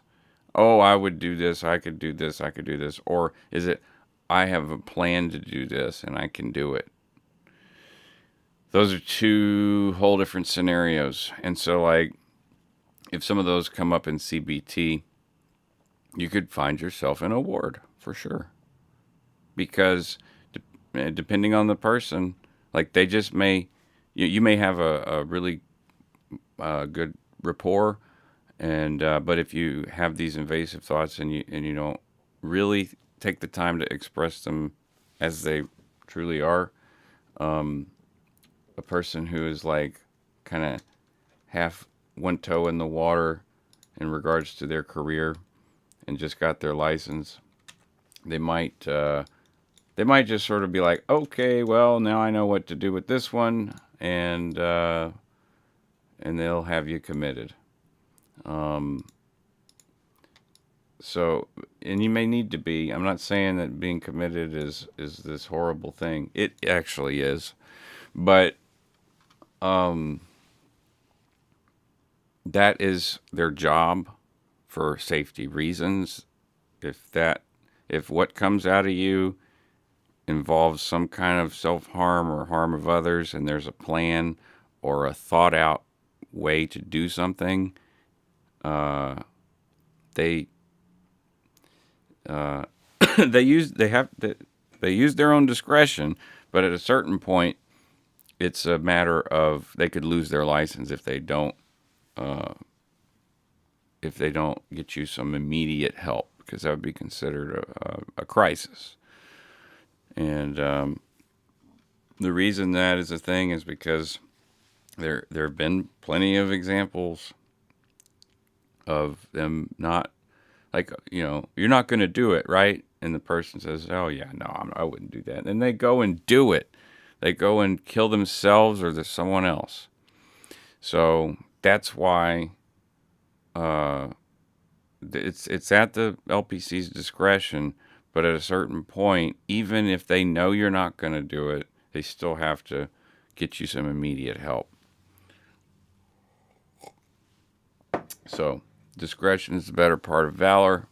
oh, I would do this, I could do this, I could do this, or is it, I have a plan to do this and I can do it? Those are two whole different scenarios. And so, like, if some of those come up in CBT, you could find yourself in a ward for sure. Because depending on the person, like they just may, you may have a really good rapport, and but if you have these invasive thoughts and you don't really take the time to express them as they truly are, a person who is like kind of half one toe in the water in regards to their career and just got their license, they might just sort of be like, okay, well, now I know what to do with this one, and they'll have you committed. So, and you may need to be. I'm not saying that being committed is this horrible thing. It actually is, but that is their job for safety reasons. If what comes out of you involves some kind of self-harm or harm of others, and there's a plan or a thought-out way to do something, they they use their own discretion, but at a certain point, it's a matter of they could lose their license if they don't get you some immediate help, because that would be considered a crisis. And the reason that is a thing is because there have been plenty of examples of them not, like, you're not going to do it, right? And the person says, oh yeah, no, I wouldn't do that. And they go and do it. They go and kill themselves or there's someone else. So that's why it's at the LPC's discretion, but at a certain point, even if they know you're not going to do it, they still have to get you some immediate help. So discretion is the better part of valor.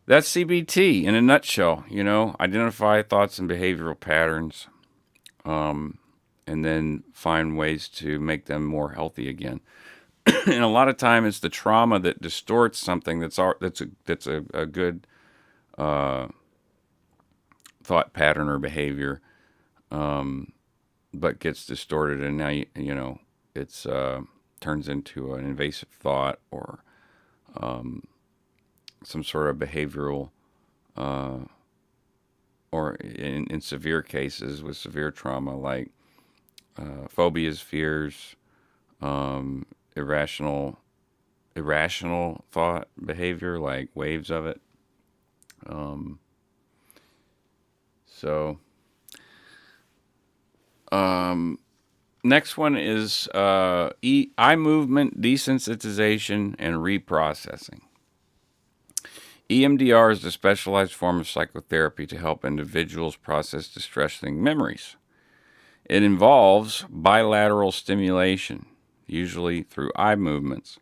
That's CBT in a nutshell. Identify thoughts and behavioral patterns, and then find ways to make them more healthy again. And a lot of time it's the trauma that distorts something that's a good thought pattern or behavior, but gets distorted, and now it's turns into an invasive thought or some sort of behavioral, or in severe cases with severe trauma, like phobias, fears, irrational thought behavior, like waves of it. So next one is eye movement desensitization and reprocessing. EMDR is a specialized form of psychotherapy to help individuals process distressing memories. It involves bilateral stimulation, usually through eye movements,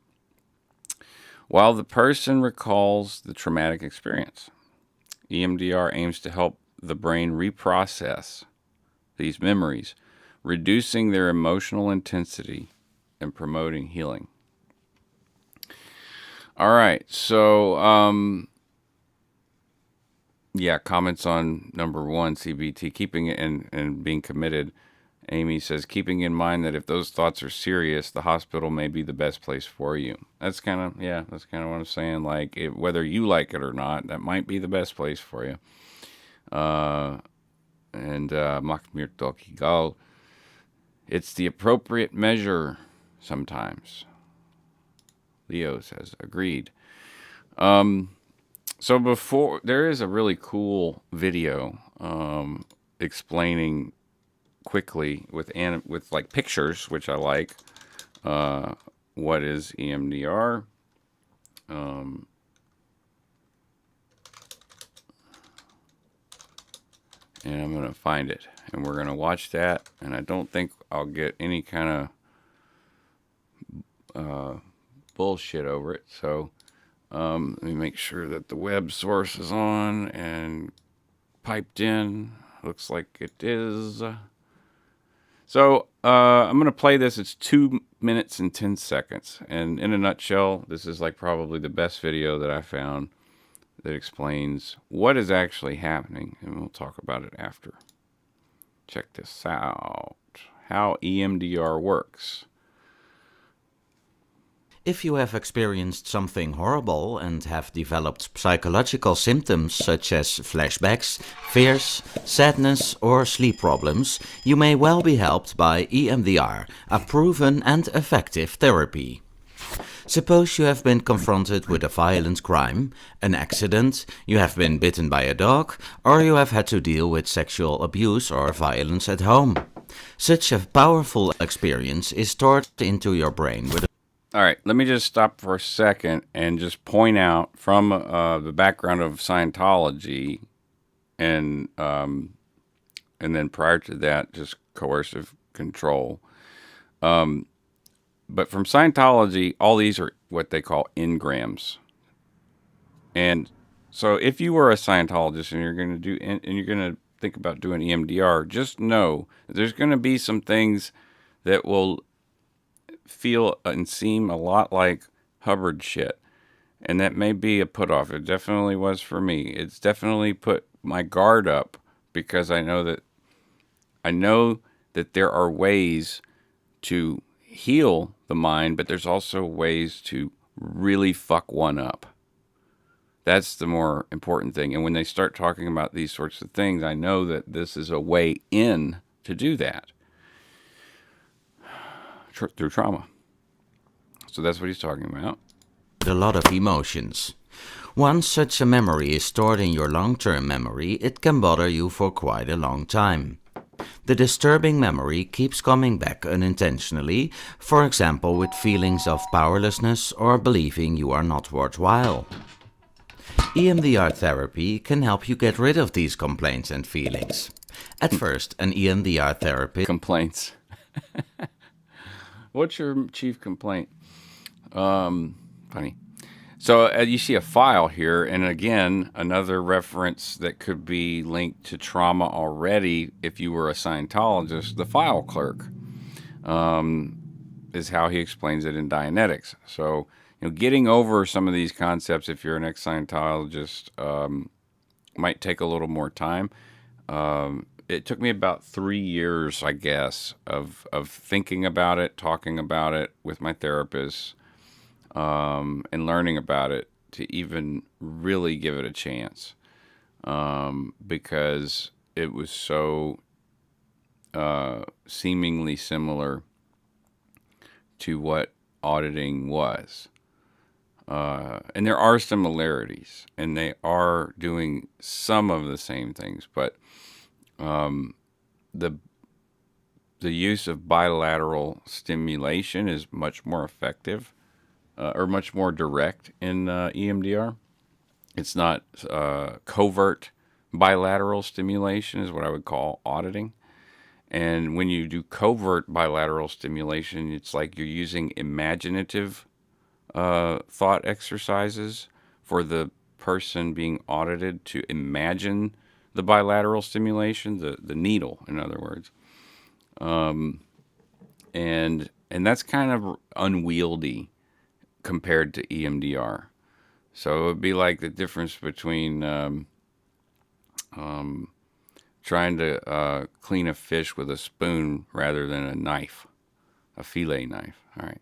while the person recalls the traumatic experience. EMDR aims to help the brain reprocess these memories, reducing their emotional intensity and promoting healing. All right, so comments on number 1, CBT, keeping it and being committed. Amy says, keeping in mind that if those thoughts are serious, the hospital may be the best place for you. That's kind of what I'm saying. Like, whether you like it or not, that might be the best place for you. Makmir Dokigal, it's the appropriate measure sometimes. Leo says, agreed. So before, there is a really cool video explaining quickly with like pictures, which I like, what is EMDR. And I'm going to find it, and we're going to watch that, and I don't think I'll get any kind of bullshit over it, so let me make sure that the web source is on and piped in. Looks like it is. So I'm going to play this. It's 2 minutes and 10 seconds. And in a nutshell, this is like probably the best video that I found that explains what is actually happening. And we'll talk about it after. Check this out. How EMDR works. If you have experienced something horrible and have developed psychological symptoms such as flashbacks, fears, sadness, or sleep problems, you may well be helped by EMDR, a proven and effective therapy. Suppose you have been confronted with a violent crime, an accident, you have been bitten by a dog, or you have had to deal with sexual abuse or violence at home. Such a powerful experience is stored into your brain with All right, let me just stop for a second and just point out from the background of Scientology, and then prior to that, just coercive control. But from Scientology, all these are what they call engrams. And so, if you were a Scientologist and you're going to think about doing EMDR, just know that there's going to be some things that will feel and seem a lot like Hubbard shit, and that may be a put off. It definitely was for me. It's definitely put my guard up, because I know that there are ways to heal the mind, but there's also ways to really fuck one up. That's the more important thing. And when they start talking about these sorts of things, I know that this is a way in to do that through trauma. So that's what he's talking about. a lot of emotions. Once such a memory is stored in your long-term memory, it can bother you for quite a long time. The disturbing memory keeps coming back unintentionally, for example with feelings of powerlessness or believing you are not worthwhile. EMDR therapy can help you get rid of these complaints and feelings. At first, an EMDR therapist... Complaints. What's your chief complaint? Funny. So you see a file here, and again, another reference that could be linked to trauma already if you were a Scientologist. The file clerk is how he explains it in Dianetics. So, getting over some of these concepts if you're an ex-Scientologist might take a little more time. It took me about 3 years, I guess, of thinking about it, talking about it with my therapist, and learning about it to even really give it a chance, because it was so seemingly similar to what auditing was. And there are similarities, and they are doing some of the same things, but the the use of bilateral stimulation is much more effective, or much more direct in EMDR. It's not covert bilateral stimulation, is what I would call auditing. And when you do covert bilateral stimulation, it's like you're using imaginative thought exercises for the person being audited to imagine the bilateral stimulation, the needle, in other words. And that's kind of unwieldy compared to EMDR. So it would be like the difference between trying to clean a fish with a spoon rather than a knife, a fillet knife. All right.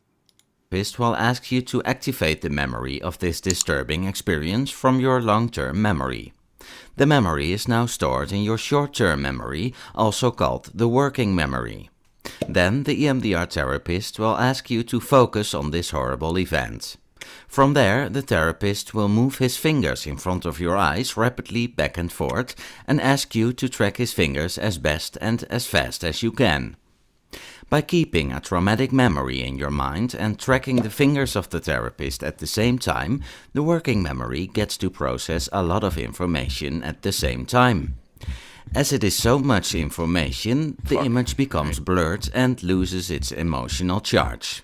Therapist will ask you to activate the memory of this disturbing experience from your long-term memory. The memory is now stored in your short-term memory, also called the working memory. Then the EMDR therapist will ask you to focus on this horrible event. From there, the therapist will move his fingers in front of your eyes rapidly back and forth and ask you to track his fingers as best and as fast as you can. By keeping a traumatic memory in your mind and tracking the fingers of the therapist at the same time, the working memory gets to process a lot of information at the same time. As it is so much information, the image becomes blurred and loses its emotional charge.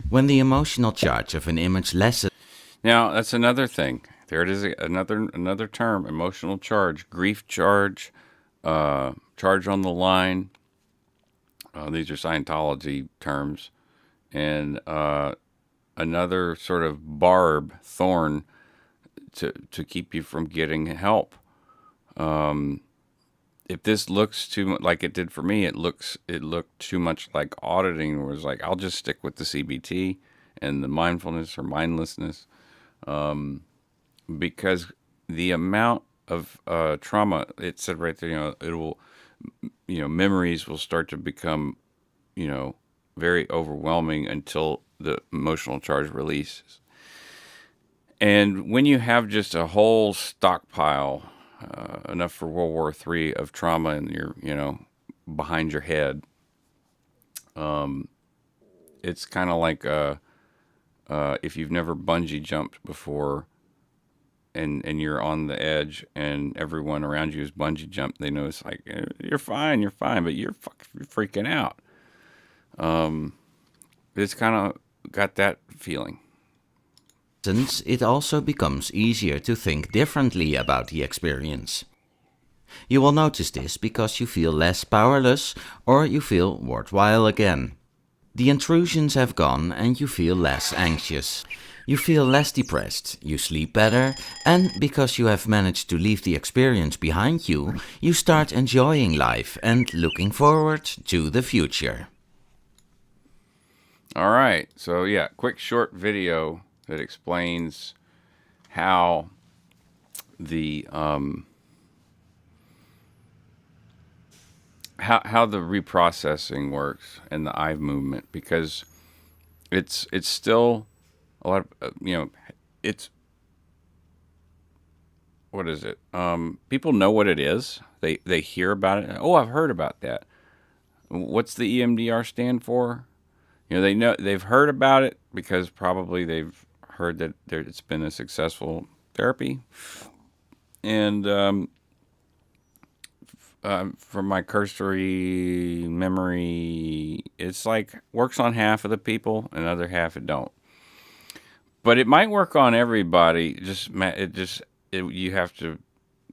When the emotional charge of an image lessens. Now that's another thing. There it is, another term: emotional charge, grief charge, charge on the line. These are Scientology terms, and another sort of thorn to keep you from getting help. If this looks too much like it did for me, it looked too much like auditing. Where it was like, I'll just stick with the CBT and the mindfulness or mindlessness, because the amount of trauma, it said right there, it will, memories will start to become, very overwhelming until the emotional charge releases. And when you have just a whole stockpile, enough for World War III of trauma in your, behind your head, it's kind of like if you've never bungee jumped before, and you're on the edge, and everyone around you is bungee jumped, they know it's like, you're fine, but you're freaking out. It's kind of got that feeling. It also becomes easier to think differently about the experience. You will notice this because you feel less powerless or you feel worthwhile again. The intrusions have gone and you feel less anxious. You feel less depressed, you sleep better, and because you have managed to leave the experience behind you, you start enjoying life and looking forward to the future. All right, so yeah, quick short video that explains how the how the reprocessing works and the eye movement, because it's still a lot of it's, what is it? People know what it is. They hear about it. Oh, I've heard about that. What's the EMDR stand for? They've heard about it because probably they've heard that it's been a successful therapy. And from my cursory memory, it's like works on half of the people, and other half it don't. But it might work on everybody. You have to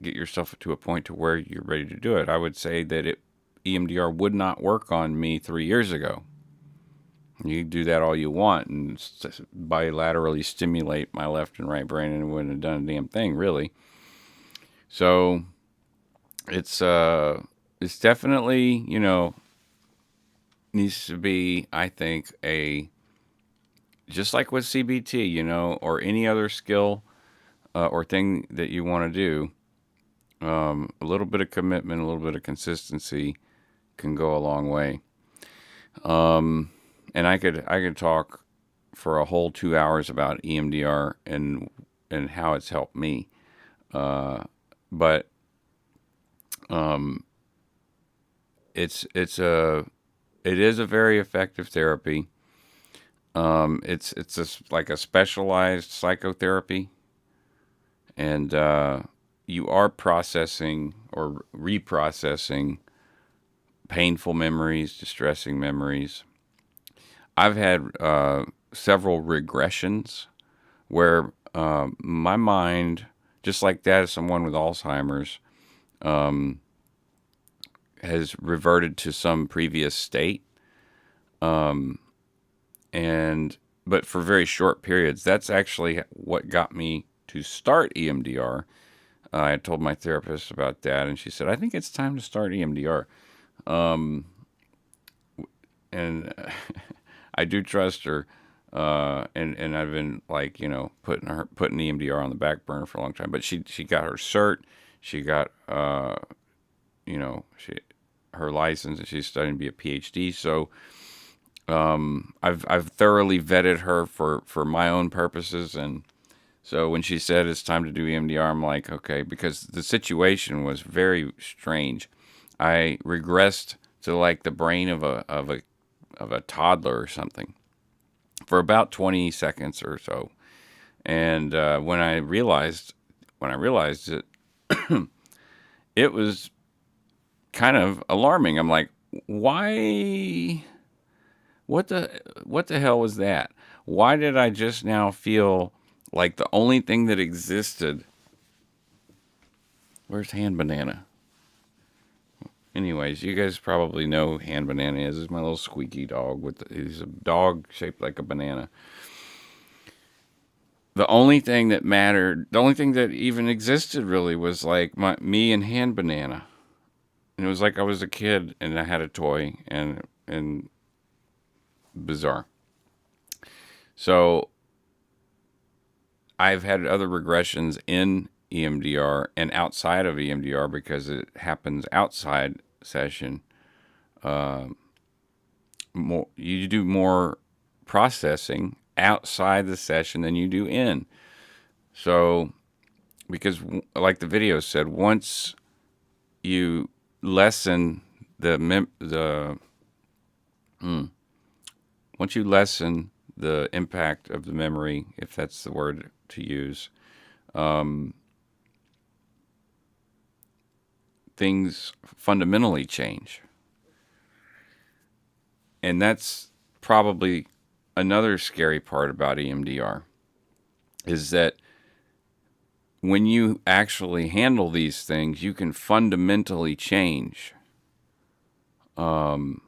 get yourself to a point to where you're ready to do it. I would say that EMDR would not work on me 3 years ago. You do that all you want and bilaterally stimulate my left and right brain, and it wouldn't have done a damn thing, really. So it's definitely, needs to be, I think, a just like with CBT, or any other skill or thing that you want to do, a little bit of commitment, a little bit of consistency can go a long way. And I could talk for a whole 2 hours about EMDR and how it's helped me. But it is a very effective therapy. It's like a specialized psychotherapy, and you are processing or reprocessing painful memories, distressing memories. I've had several regressions where my mind, just like that of someone with Alzheimer's, has reverted to some previous state, and but for very short periods. That's actually what got me to start EMDR. I told my therapist about that, and she said, "I think it's time to start EMDR." And I do trust her, and I've been like putting EMDR on the back burner for a long time. But she got her cert, she got she her license, and she's studying to be a PhD. So I've thoroughly vetted her for my own purposes, and so when she said it's time to do EMDR, I'm like, okay, because the situation was very strange. I regressed to like the brain of a toddler or something for about 20 seconds or so, and when I realized it, it was kind of alarming. I'm like, why? What the hell was that? Why did I just now feel like the only thing that existed? Where's Hand Banana? Anyways, you guys probably know Hand Banana is. It's my little squeaky dog. He's a dog shaped like a banana. The only thing that mattered, the only thing that even existed really was like me and Hand Banana. And it was like I was a kid and I had a toy, and bizarre. So I've had other regressions in EMDR and outside of EMDR because it happens outside session. You do more processing outside the session than you do in. So, because like the video said, once you lessen once you lessen the impact of the memory, if that's the word to use, things fundamentally change. And that's probably another scary part about EMDR, is that when you actually handle these things, you can fundamentally change. You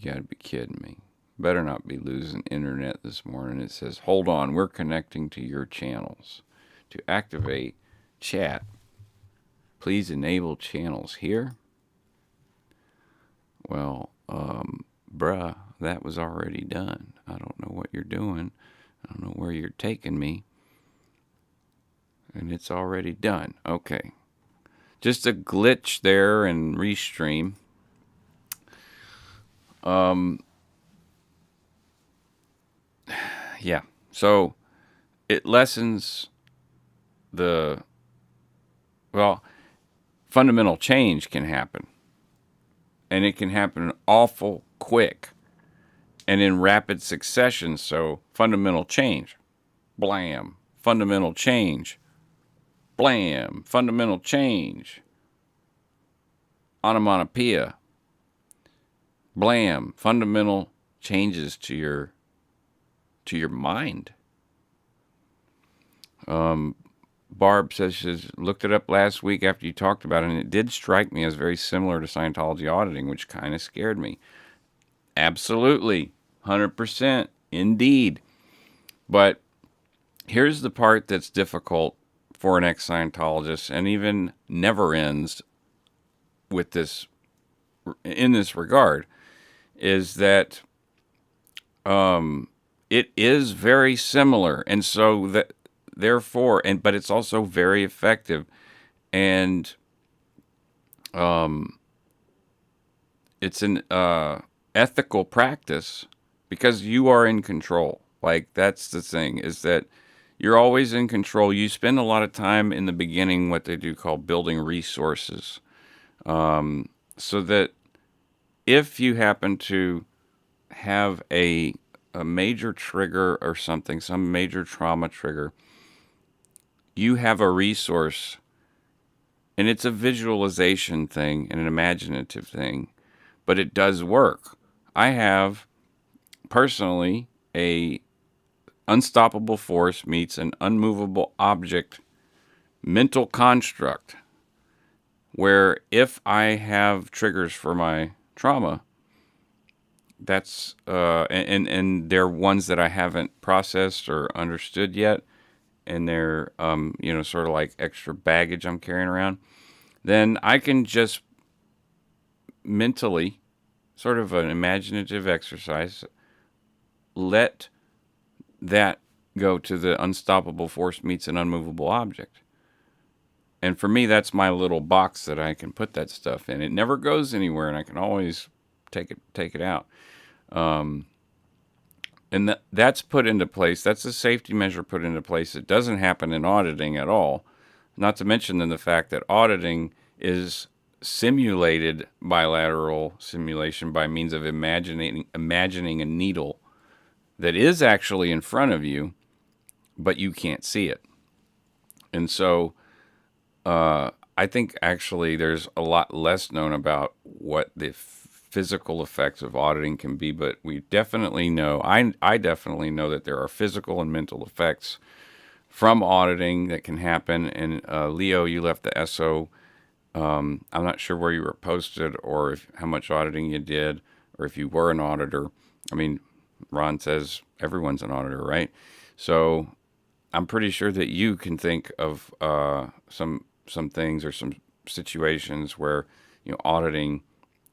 gotta be kidding me. Better not be losing internet this morning. It says, hold on, we're connecting to your channels. To activate chat, please enable channels here. Well, bruh, that was already done. I don't know what you're doing. I don't know where you're taking me. And it's already done. Okay. Just a glitch there in Restream. Yeah. So it lessens fundamental change can happen. And it can happen awful quick and in rapid succession. So fundamental change, blam, fundamental change, blam, fundamental change, onomatopoeia, blam, fundamental changes to your mind. Barb says she's looked it up last week after you talked about it, and it did strike me as very similar to Scientology auditing, which kind of scared me. Absolutely, 100%, indeed. But here's the part that's difficult for an ex-Scientologist, and even never ends with this in this regard, is that it is very similar, and so that therefore, and but it's also very effective, and it's an ethical practice because you are in control. Like that's the thing is that you're always in control. You spend a lot of time in the beginning, what they do call building resources, so that if you happen to have a major trigger or something, some major trauma trigger, you have a resource, and it's a visualization thing and an imaginative thing, but it does work. I have personally a unstoppable force meets an unmovable object mental construct where if I have triggers for my trauma, that's and they're ones that I haven't processed or understood yet, and they're sort of like extra baggage I'm carrying around, then I can just mentally, sort of an imaginative exercise, let that go to the unstoppable force meets an unmovable object. And for me, that's my little box that I can put that stuff in. It never goes anywhere, and I can always take it out. And that's put into place. That's a safety measure put into place. It doesn't happen in auditing at all. Not to mention then the fact that auditing is simulated bilateral simulation by means of imagining a needle that is actually in front of you, but you can't see it. And so I think actually there's a lot less known about what the physical effects of auditing can be, but we definitely know, I definitely know that there are physical and mental effects from auditing that can happen. And Leo, you left the SO. I'm not sure where you were posted or how much auditing you did or if you were an auditor. I mean, Ron says everyone's an auditor, right? So I'm pretty sure that you can think of some things or some situations where auditing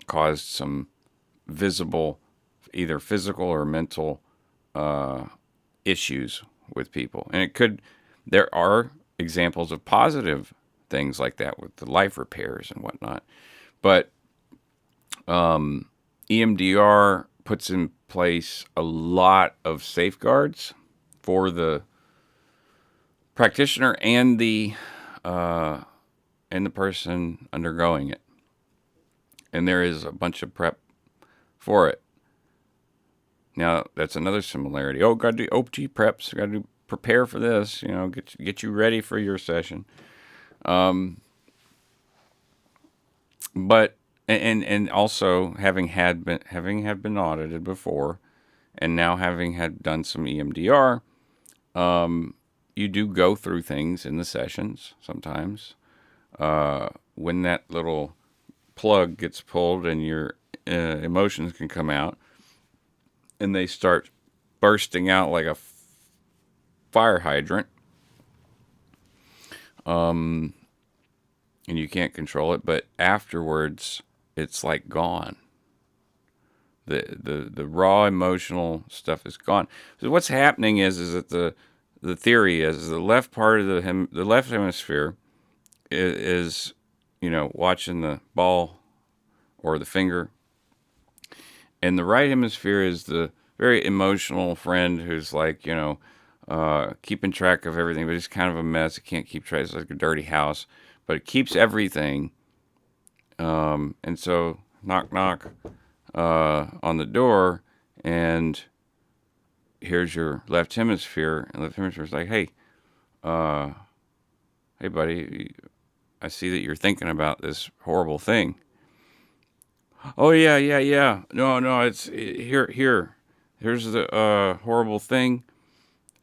caused some visible, either physical or mental issues with people, and there are examples of positive things like that with the life repairs and whatnot, but EMDR puts in place a lot of safeguards for the practitioner and the person undergoing it. And there is a bunch of prep for it. Now, that's another similarity. Oh, got to do OT preps. Got to prepare for this. Get you ready for your session. But and also having been audited before, and now having had done some EMDR, you do go through things in the sessions sometimes. When that little plug gets pulled and your emotions can come out and they start bursting out like a fire hydrant, and you can't control it, but afterwards it's like gone. The raw emotional stuff is gone. So what's happening is that the theory is the left part of the left hemisphere is watching the ball or the finger, and the right hemisphere is the very emotional friend who's like keeping track of everything, but it's kind of a mess. It can't keep track. It's like a dirty house, but it keeps everything. And so knock knock on the door, and here's your left hemisphere, and left hemisphere's like, hey, hey buddy, I see that you're thinking about this horrible thing. Oh yeah. No, it's here. Here's the horrible thing,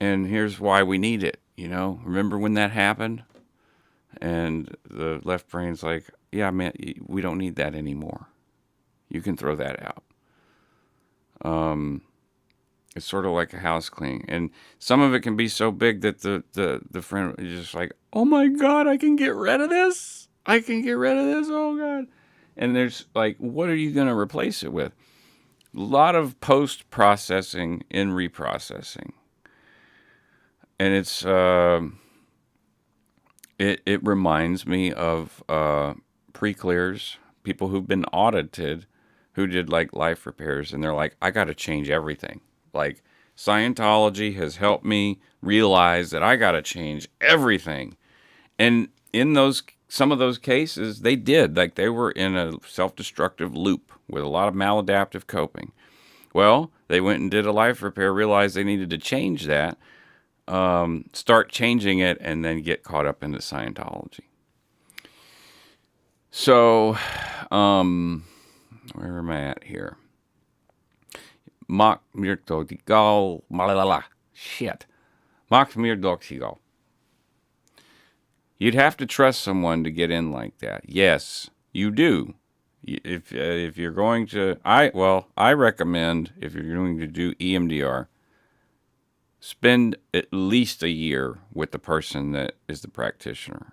and here's why we need it. Remember when that happened? And the left brain's like, yeah, man, we don't need that anymore. You can throw that out. It's sort of like a house cleaning, and some of it can be so big that the friend is just like, oh my god, I can get rid of this. Oh god. And there's like, what are you going to replace it with? lot of post-processing in reprocessing. And it reminds me of pre-clears, people who've been audited, who did like life repairs, and they're like, I got to change everything. Like Scientology has helped me realize that I got to change everything. And in those some of those cases, they did. Like they were in a self-destructive loop with a lot of maladaptive coping. Well, they went and did a life repair, realized they needed to change that, start changing it, and then get caught up into Scientology. So, where am I at here? Mock Mirtotigal, malalala. Shit. Mock Mirtotigal. You'd have to trust someone to get in like that. Yes, you do. If you're going to, I recommend if you're going to do EMDR, spend at least a year with the person that is the practitioner.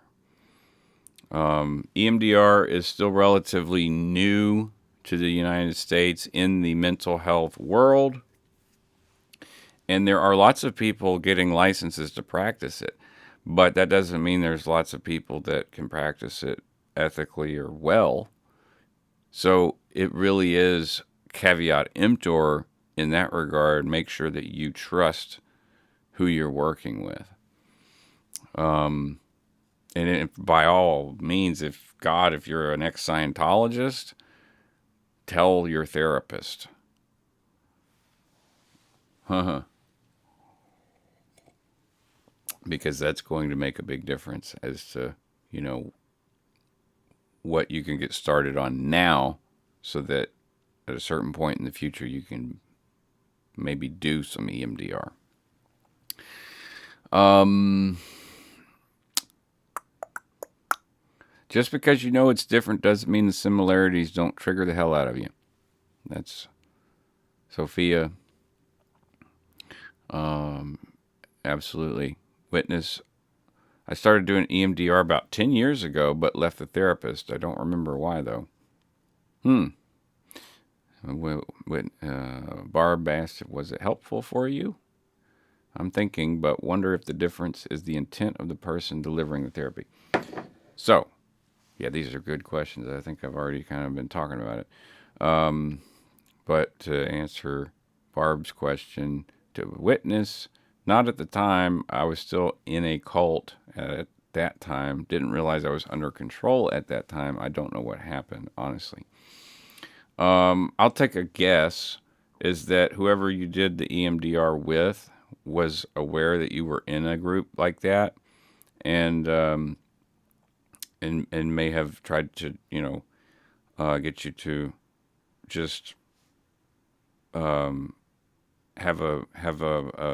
EMDR is still relatively new to the United States in the mental health world, and there are lots of people getting licenses to practice it, but that doesn't mean there's lots of people that can practice it ethically or well. So it really is caveat emptor in that regard. Make sure that you trust who you're working with. And by all means, if you're an ex-Scientologist, tell your therapist. Because that's going to make a big difference as to, what you can get started on now so that at a certain point in the future you can maybe do some EMDR. Just because you know it's different doesn't mean the similarities don't trigger the hell out of you. That's Sophia. Absolutely. Witness. I started doing EMDR about 10 years ago, but left the therapist. I don't remember why, though. Barb asked, was it helpful for you? I'm thinking, but wonder if the difference is the intent of the person delivering the therapy. So, yeah, these are good questions. I think I've already kind of been talking about it. But to answer Barb's question, to witness, not at the time. I was still in a cult at that time. Didn't realize I was under control at that time. I don't know what happened, honestly. I'll take a guess is that whoever you did the EMDR with was aware that you were in a group like that, and may have tried to get you to just have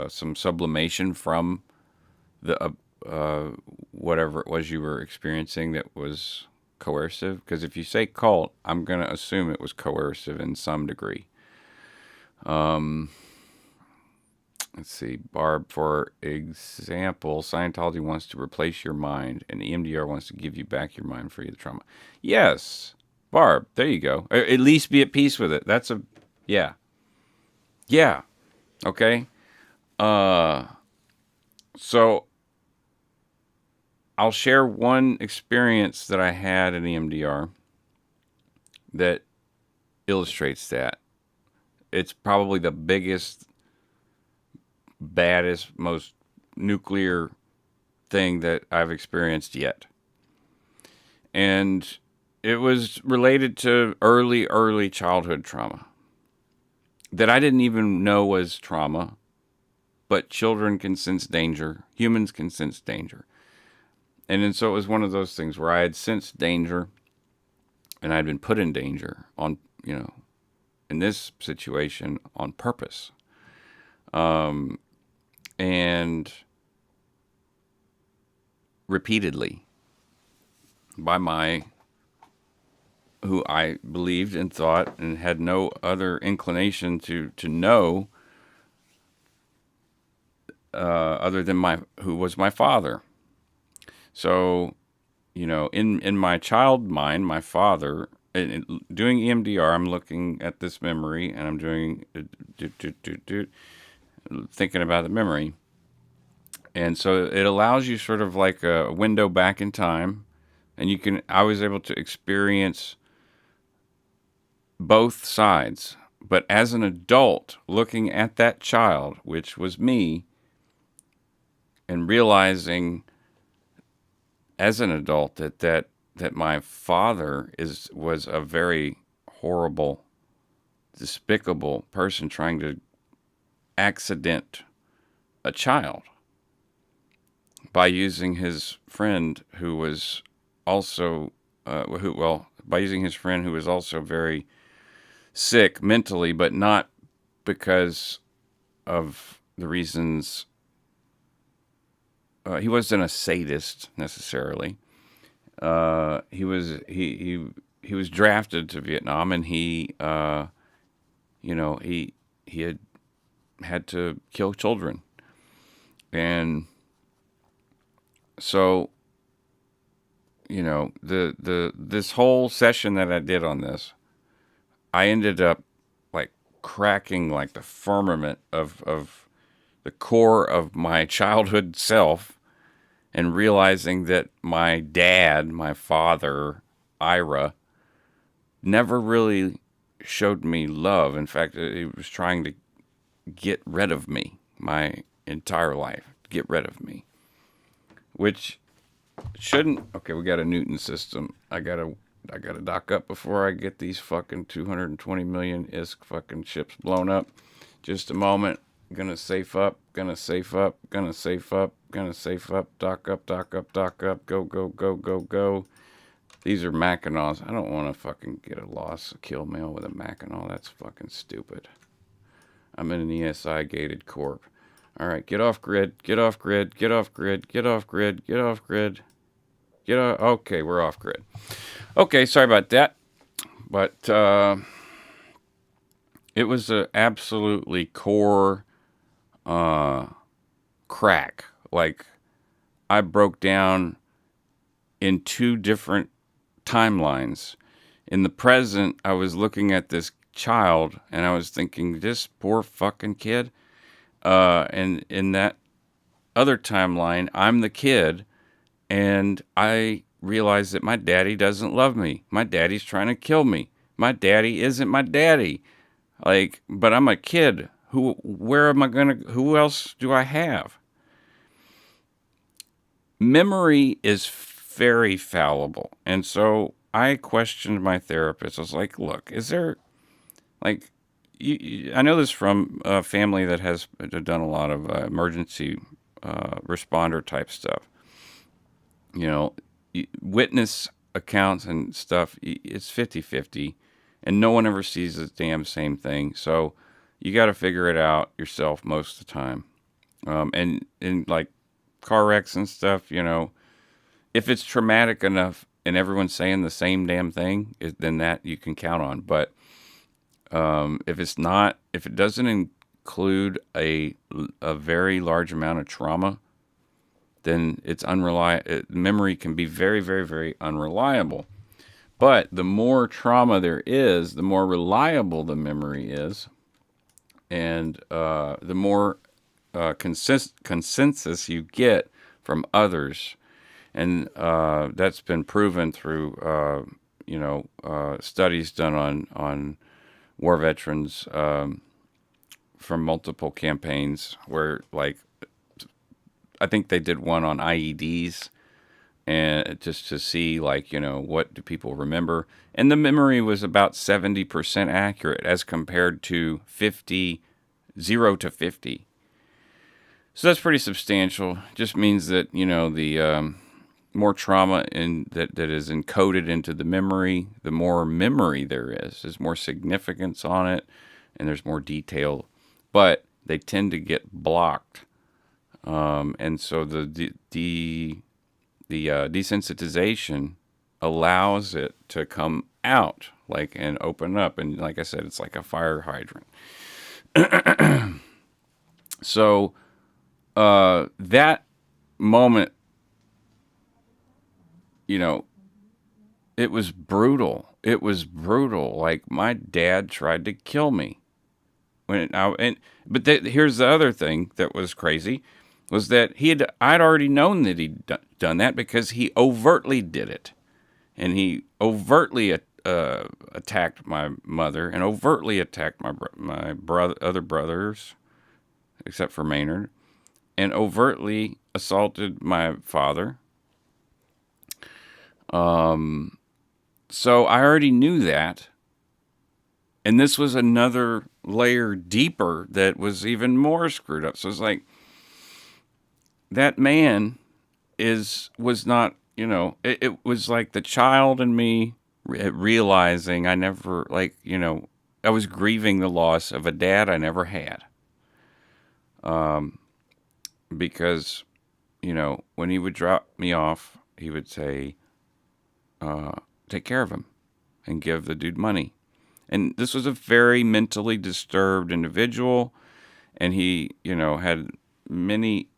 some sublimation from the whatever it was you were experiencing that was coercive. Because if you say cult, I'm going to assume it was coercive in some degree. Let's see, Barb, for example, Scientology wants to replace your mind, and EMDR wants to give you back your mind free of the trauma. Yes, Barb, there you go. At least be at peace with it. That's yeah. Yeah. Okay. So I'll share one experience that I had in EMDR that illustrates that. It's probably the biggest, baddest, most nuclear thing that I've experienced yet. And it was related to early childhood trauma that I didn't even know was trauma, but children can sense danger. Humans can sense danger. And so it was one of those things where I had sensed danger and I'd been put in danger on, in this situation on purpose. And repeatedly by who I believed and thought and had no other inclination to know other than who was my father. So, in my child mind, my father, doing EMDR, I'm looking at this memory and I'm doing thinking about the memory. And so it allows you sort of like a window back in time, and I was able to experience both sides. But as an adult, looking at that child, which was me, and realizing as an adult that my father was a very horrible, despicable person trying to accident a child by using his friend who was also by using his friend who was also very sick mentally, but not because of the reasons. He wasn't a sadist necessarily. He was drafted to Vietnam, and he had to kill children, and so this whole session that I did on this, I ended up like cracking like the firmament of the core of my childhood self, and realizing that my dad, my father, Ira, never really showed me love. In fact, he was trying to get rid of me my entire life, get rid of me, which shouldn't. Okay, we got a Newton system. I gotta dock up before I get these fucking 220 million ISK fucking ships blown up. Just a moment. Gonna safe up. Gonna safe up. Gonna safe up. Gonna safe up. Dock up. Dock up. Dock up. Go. Go. Go. Go. Go. These are Mackinaws. I don't want to fucking get a loss, a kill mail with a Mackinaw. That's fucking stupid. I'm in an ESI gated corp. All right, get off grid. Get off grid. Get off grid. Get off grid. Get off grid. Get off. Okay, we're off grid. Okay, sorry about that. But it was an absolutely core crack. Like, I broke down in two different timelines. In the present, I was looking at this child and I was thinking, this poor fucking kid. And in that other timeline, I'm the kid, and I realize that my daddy doesn't love me. My daddy's trying to kill me. My daddy isn't my daddy. Like, but I'm a kid. Who else do I have? Memory is very fallible. And so I questioned my therapist. I was like, look, is there, like, I know this from a family that has done a lot of emergency responder type stuff. Witness accounts and stuff, it's 50-50, and no one ever sees the damn same thing. So you got to figure it out yourself most of the time. And in like car wrecks and stuff, if it's traumatic enough and everyone's saying the same damn thing, then that you can count on. But if it's not, if it doesn't include a very large amount of trauma, then it's unreliable. Memory can be very, very, very unreliable. But the more trauma there is, the more reliable the memory is, and the more consensus you get from others. And that's been proven through, studies done on war veterans from multiple campaigns where, like, I think they did one on IEDs, and just to see, like, what do people remember. And the memory was about 70% accurate as compared to 0 to 50. So that's pretty substantial. Just means that, the more trauma that is encoded into the memory, the more memory there is. There's more significance on it, and there's more detail. But they tend to get blocked. And so the desensitization allows it to come out, like, and open up. And like I said, it's like a fire hydrant. So that moment, it was brutal. it was brutal. Like my dad tried to kill me here's the other thing that was crazy was that I'd already known that he'd done that because he overtly did it, and he overtly attacked my mother and overtly attacked my other brothers, except for Maynard, and overtly assaulted my father. So I already knew that. And this was another layer deeper that was even more screwed up. So it's like that man was not, it was like the child in me realizing I never, I was grieving the loss of a dad I never had. Because, when he would drop me off, he would say, take care of him and give the dude money. And this was a very mentally disturbed individual, and he, had many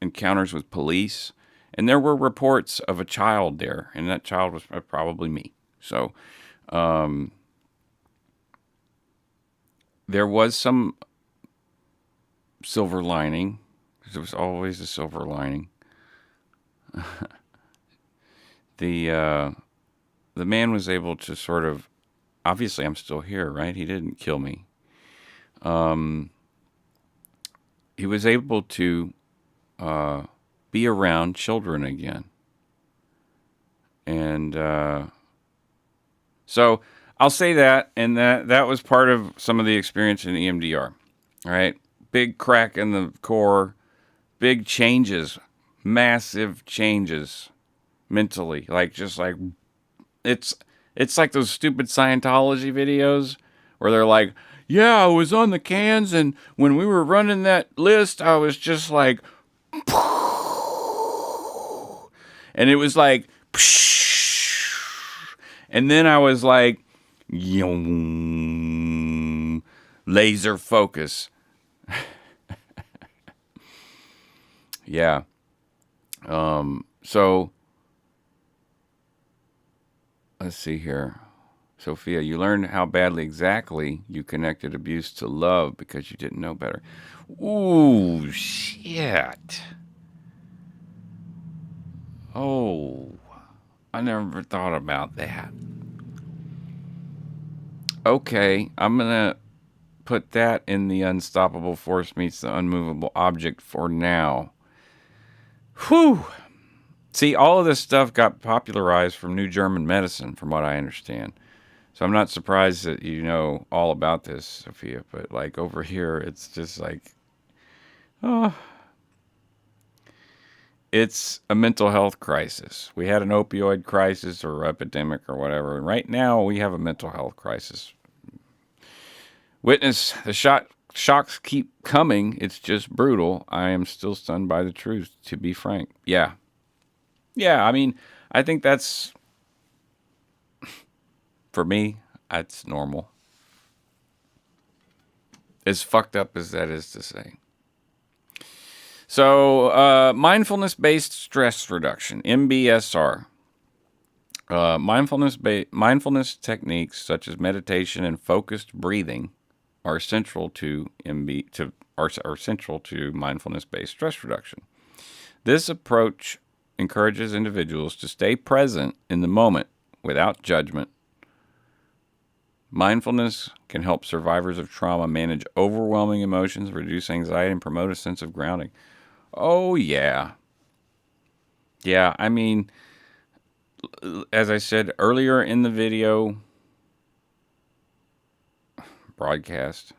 encounters with police, and there were reports of a child there, and that child was probably me. So, there was some silver lining. There was always a silver lining. The man was able to sort of, obviously I'm still here, right? He didn't kill me. He was able to be around children again. And so I'll say that, and that was part of some of the experience in EMDR. All right? Big crack in the core, big changes, massive changes mentally. It's like those stupid Scientology videos where they're like, yeah, I was on the cans, and when we were running that list, I was just like, and it was like, and then I was like, laser focus. Yeah. So let's see here. Sophia, you learned how badly exactly you connected abuse to love because you didn't know better. Ooh, shit. Oh, I never thought about that. Okay, I'm going to put that in the unstoppable force meets the unmovable object for now. Whew. See, all of this stuff got popularized from New German medicine, from what I understand. So I'm not surprised that you know all about this, Sophia. But like over here, it's just like, oh, it's a mental health crisis. We had an opioid crisis or epidemic or whatever. And right now we have a mental health crisis. Witness, the shocks keep coming. It's just brutal. I am still stunned by the truth, to be frank. Yeah. Yeah, I mean, I think that's, for me, that's normal. As fucked up as that is to say. So, mindfulness-based stress reduction, MBSR. Mindfulness techniques such as meditation and focused breathing are central to central to mindfulness-based stress reduction. This approach encourages individuals to stay present in the moment without judgment. Mindfulness can help survivors of trauma manage overwhelming emotions, reduce anxiety, and promote a sense of grounding. Oh, yeah. Yeah, I mean, as I said earlier in the video broadcast,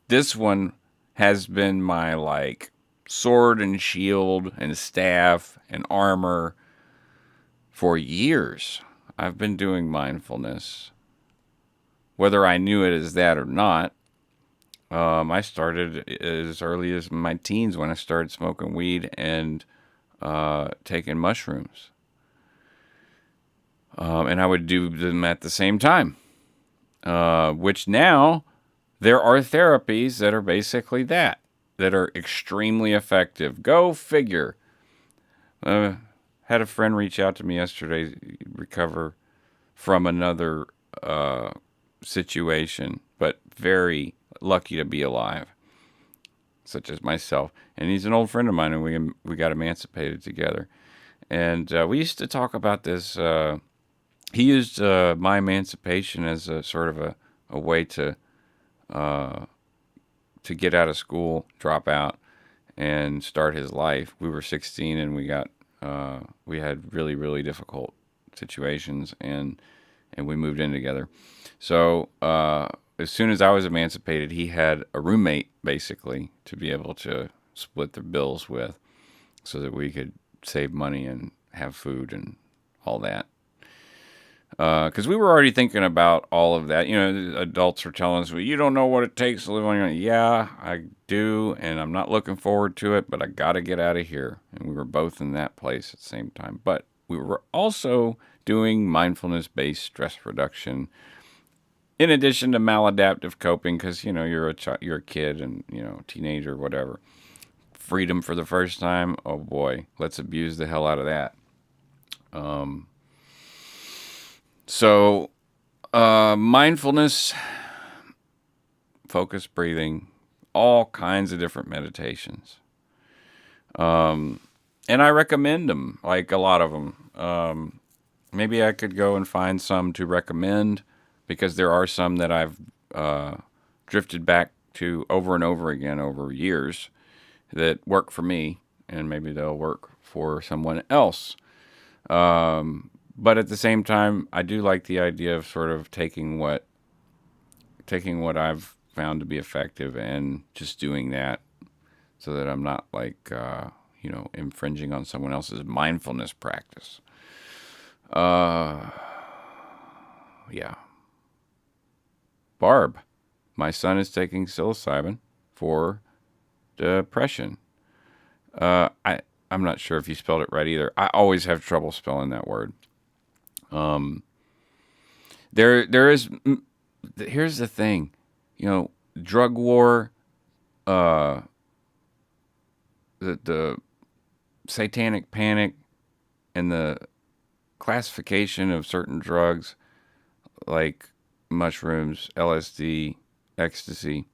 this one has been my, like, sword and shield and staff and armor for years. I've been doing mindfulness, whether I knew it as that or not. I started as early as my teens when I started smoking weed and taking mushrooms. And I would do them at the same time, which now there are therapies that are basically that are extremely effective. Go figure. had a friend reach out to me yesterday, recover from another situation, but very lucky to be alive, such as myself. And he's an old friend of mine, and we got emancipated together. And we used to talk about this. He used my emancipation as a sort of a way to get out of school, drop out, and start his life. We were 16, and we had really really difficult situations, and we moved in together. So as soon as I was emancipated, he had a roommate basically to be able to split the bills with, so that we could save money and have food and all that. Because we were already thinking about all of that. You know, adults were telling us, well, you don't know what it takes to live on your own. Yeah, I do, and I'm not looking forward to it, but I got to get out of here. And we were both in that place at the same time. But we were also doing mindfulness-based stress reduction in addition to maladaptive coping, because, you know, you're a kid and, you know, teenager, whatever. Freedom for the first time, oh boy, let's abuse the hell out of that. So, mindfulness, focused breathing, all kinds of different meditations. And I recommend them, like a lot of them. Maybe I could go and find some to recommend, because there are some that I've drifted back to over and over again over years that work for me, and maybe they'll work for someone else. But at the same time, I do like the idea of sort of taking what I've found to be effective and just doing that, so that I'm not like infringing on someone else's mindfulness practice. Yeah. Barb, my son is taking psilocybin for depression. I'm not sure if you spelled it right either. I always have trouble spelling that word. There is. Here's the thing, drug war, the satanic panic, and the classification of certain drugs like mushrooms, LSD, ecstasy,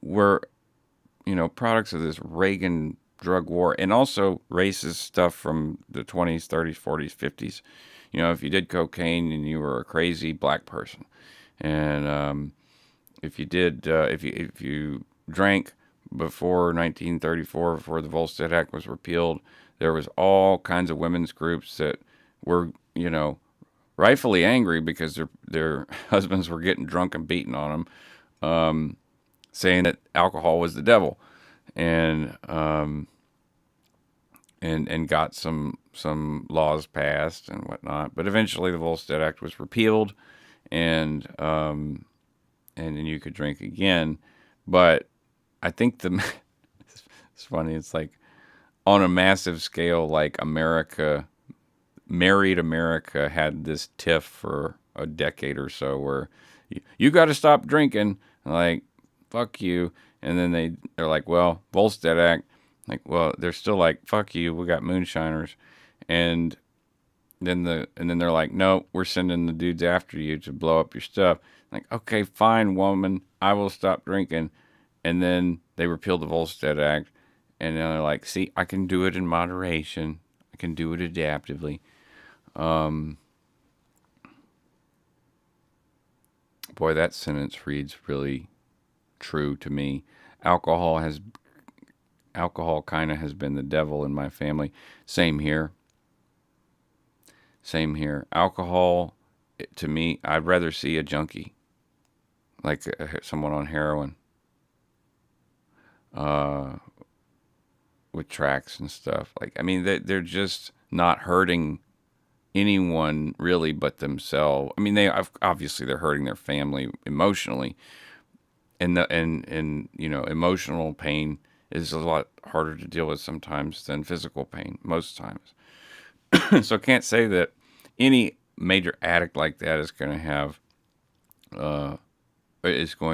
were products of this Reagan drug war, and also racist stuff from the 20s, 30s, 40s, 50s. If you did cocaine and you were a crazy black person, and if you drank before 1934, before the Volstead Act was repealed, there was all kinds of women's groups that were, rightfully angry because their husbands were getting drunk and beating on them, saying that alcohol was the devil, and got some laws passed and whatnot. But eventually, the Volstead Act was repealed, and then you could drink again. But I think it's funny. It's like on a massive scale, like Married America had this tiff for a decade or so, where you got to stop drinking. Like, fuck you. And then they're like, well, Volstead Act. Like, well, they're still like, fuck you. We got moonshiners. And then they're like, no, we're sending the dudes after you to blow up your stuff. Like, okay, fine, woman, I will stop drinking. And then they repealed the Volstead Act, and then they're like, see, I can do it in moderation. I can do it adaptively. Boy, that sentence reads really true to me. Alcohol kind of has been the devil in my family. Same here. Alcohol, to me, I'd rather see a junkie, like someone on heroin, with tracks and stuff. Like, I mean, they're just not hurting anyone really but themselves. I mean, obviously they're hurting their family emotionally, and emotional pain is a lot harder to deal with sometimes than physical pain, most times. So I can't say that any major addict like that is going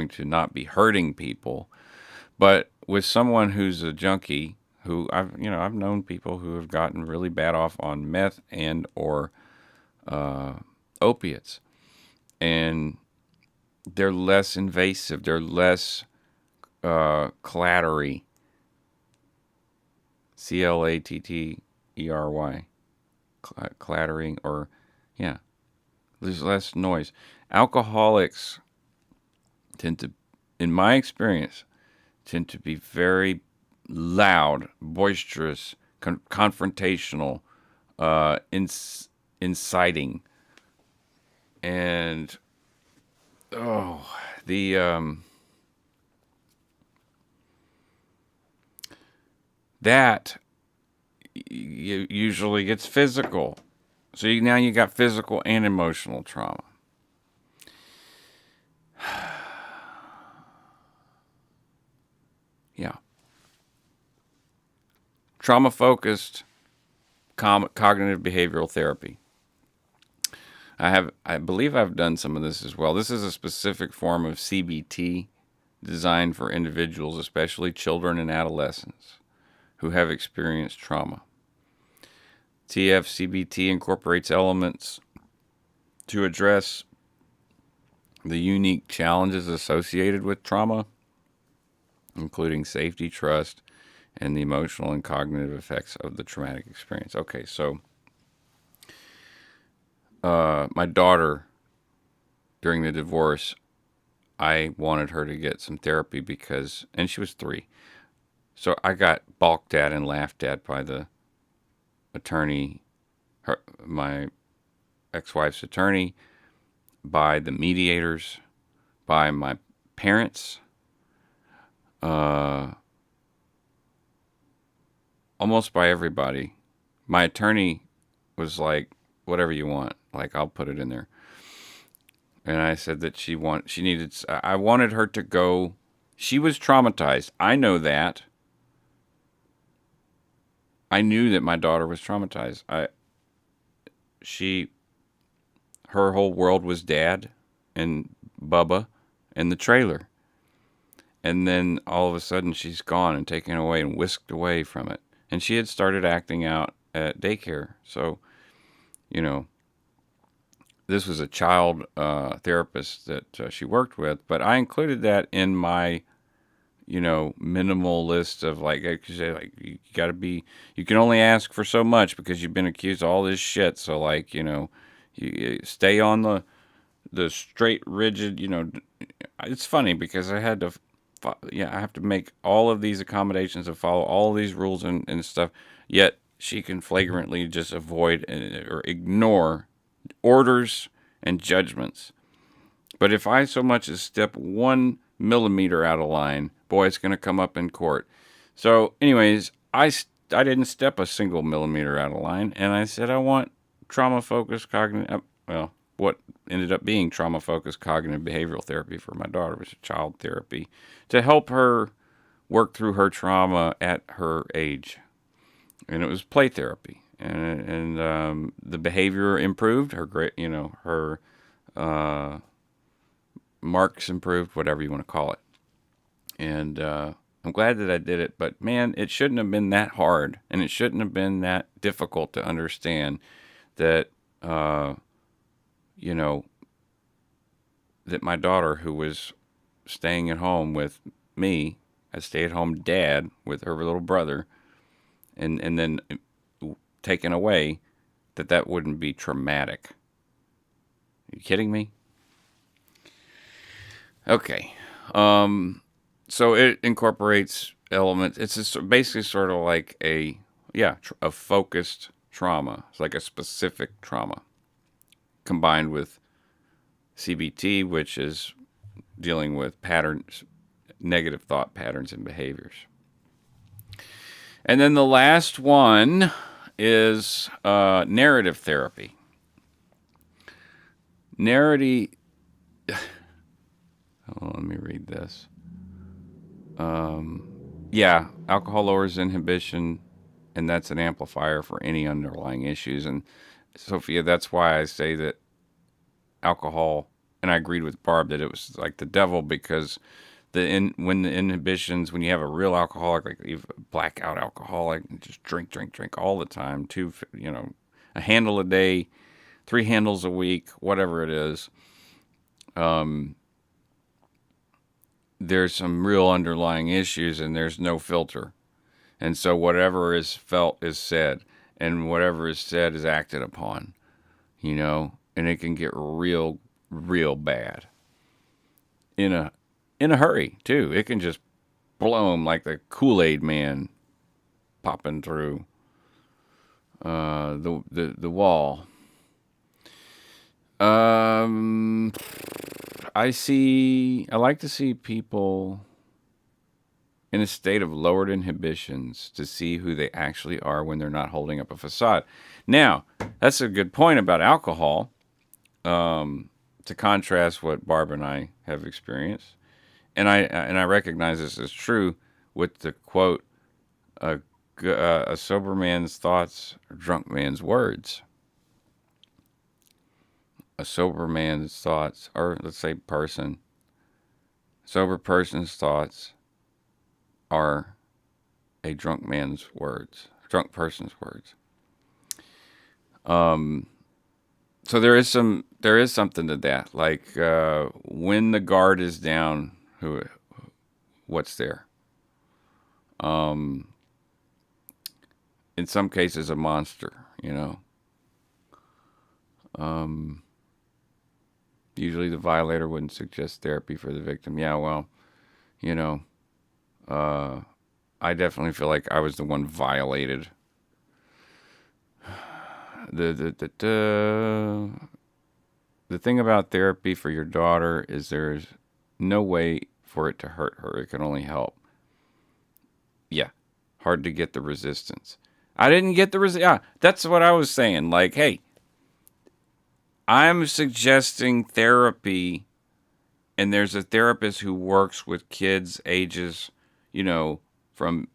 to not be hurting people. But with someone who's a junkie, who I've known people who have gotten really bad off on meth and or opiates, and they're less invasive. They're less clattery. Clattery, clattering, or yeah, there's less noise. Alcoholics tend to, in my experience, tend to be very loud, boisterous, confrontational, inciting, and oh, the that usually gets physical. So now you got physical and emotional trauma. Yeah. Trauma focused cognitive behavioral therapy. I believe I've done some of this as well. This is a specific form of CBT designed for individuals, especially children and adolescents who have experienced trauma. TFCBT incorporates elements to address the unique challenges associated with trauma, including safety, trust, and the emotional and cognitive effects of the traumatic experience. Okay, so my daughter, during the divorce, I wanted her to get some therapy because, and she was 3. So I got balked at and laughed at by the attorney, my ex-wife's attorney, by the mediators, by my parents, almost by everybody. My attorney was like, whatever you want, like I'll put it in there. And I said that I wanted her to go. She was traumatized. I know that. I knew that my daughter was traumatized. Her whole world was Dad and Bubba and the trailer. And then all of a sudden she's gone and taken away and whisked away from it. And she had started acting out at daycare. So, this was a child therapist that she worked with, but I included that in my, minimal list of like you got to be, you can only ask for so much because you've been accused of all this shit. So like, you stay on the straight, rigid, it's funny because I had to, I have to make all of these accommodations and follow all of these rules and stuff. Yet she can flagrantly just avoid or ignore orders and judgments. But if I so much as step 1 millimeter out of line, boy, it's going to come up in court. So, anyways, I didn't step a single millimeter out of line, and I said I want trauma-focused cognitive, what ended up being trauma-focused cognitive behavioral therapy for my daughter, which is child therapy, to help her work through her trauma at her age. And it was play therapy. And the behavior improved. Her marks improved, whatever you want to call it. And I'm glad that I did it. But man, it shouldn't have been that hard, and it shouldn't have been that difficult to understand that, that my daughter, who was staying at home with me, a stay-at-home dad with her little brother, and then taken away, that wouldn't be traumatic. Are you kidding me? Okay. So it incorporates elements. It's basically sort of like a focused trauma. It's like a specific trauma combined with CBT, which is dealing with patterns, negative thought patterns and behaviors. And then the last one is narrative therapy. Narrative. Let me read this. Alcohol lowers inhibition, and that's an amplifier for any underlying issues. And Sophia, that's why I say that alcohol, and I agreed with Barb that it was like the devil, because when the inhibitions, when you have a real alcoholic, like you have a blackout alcoholic, and just drink, drink, drink all the time, a handle a day, 3 handles a week, whatever it is. There's some real underlying issues, and there's no filter, and so whatever is felt is said, and whatever is said is acted upon. And it can get real, real bad in a hurry too. It can just blow them like the Kool-Aid man popping through the wall. I like to see people in a state of lowered inhibitions to see who they actually are when they're not holding up a facade. Now, that's a good point about alcohol, to contrast what Barb and I have experienced. And I recognize this as true with the quote, a sober man's thoughts, a drunk man's words. A sober man's thoughts, or let's say sober person's thoughts are a drunk man's words, drunk person's words. So there is something to that. Like when the guard is down, what's there? In some cases, a monster. Usually the violator wouldn't suggest therapy for the victim. Yeah, well, I definitely feel like I was the one violated. The thing about therapy for your daughter is there's no way for it to hurt her. It can only help. Yeah, hard to get the resistance. I didn't get the resistance. Yeah, that's what I was saying. Like, hey, I'm suggesting therapy, and there's a therapist who works with kids ages, from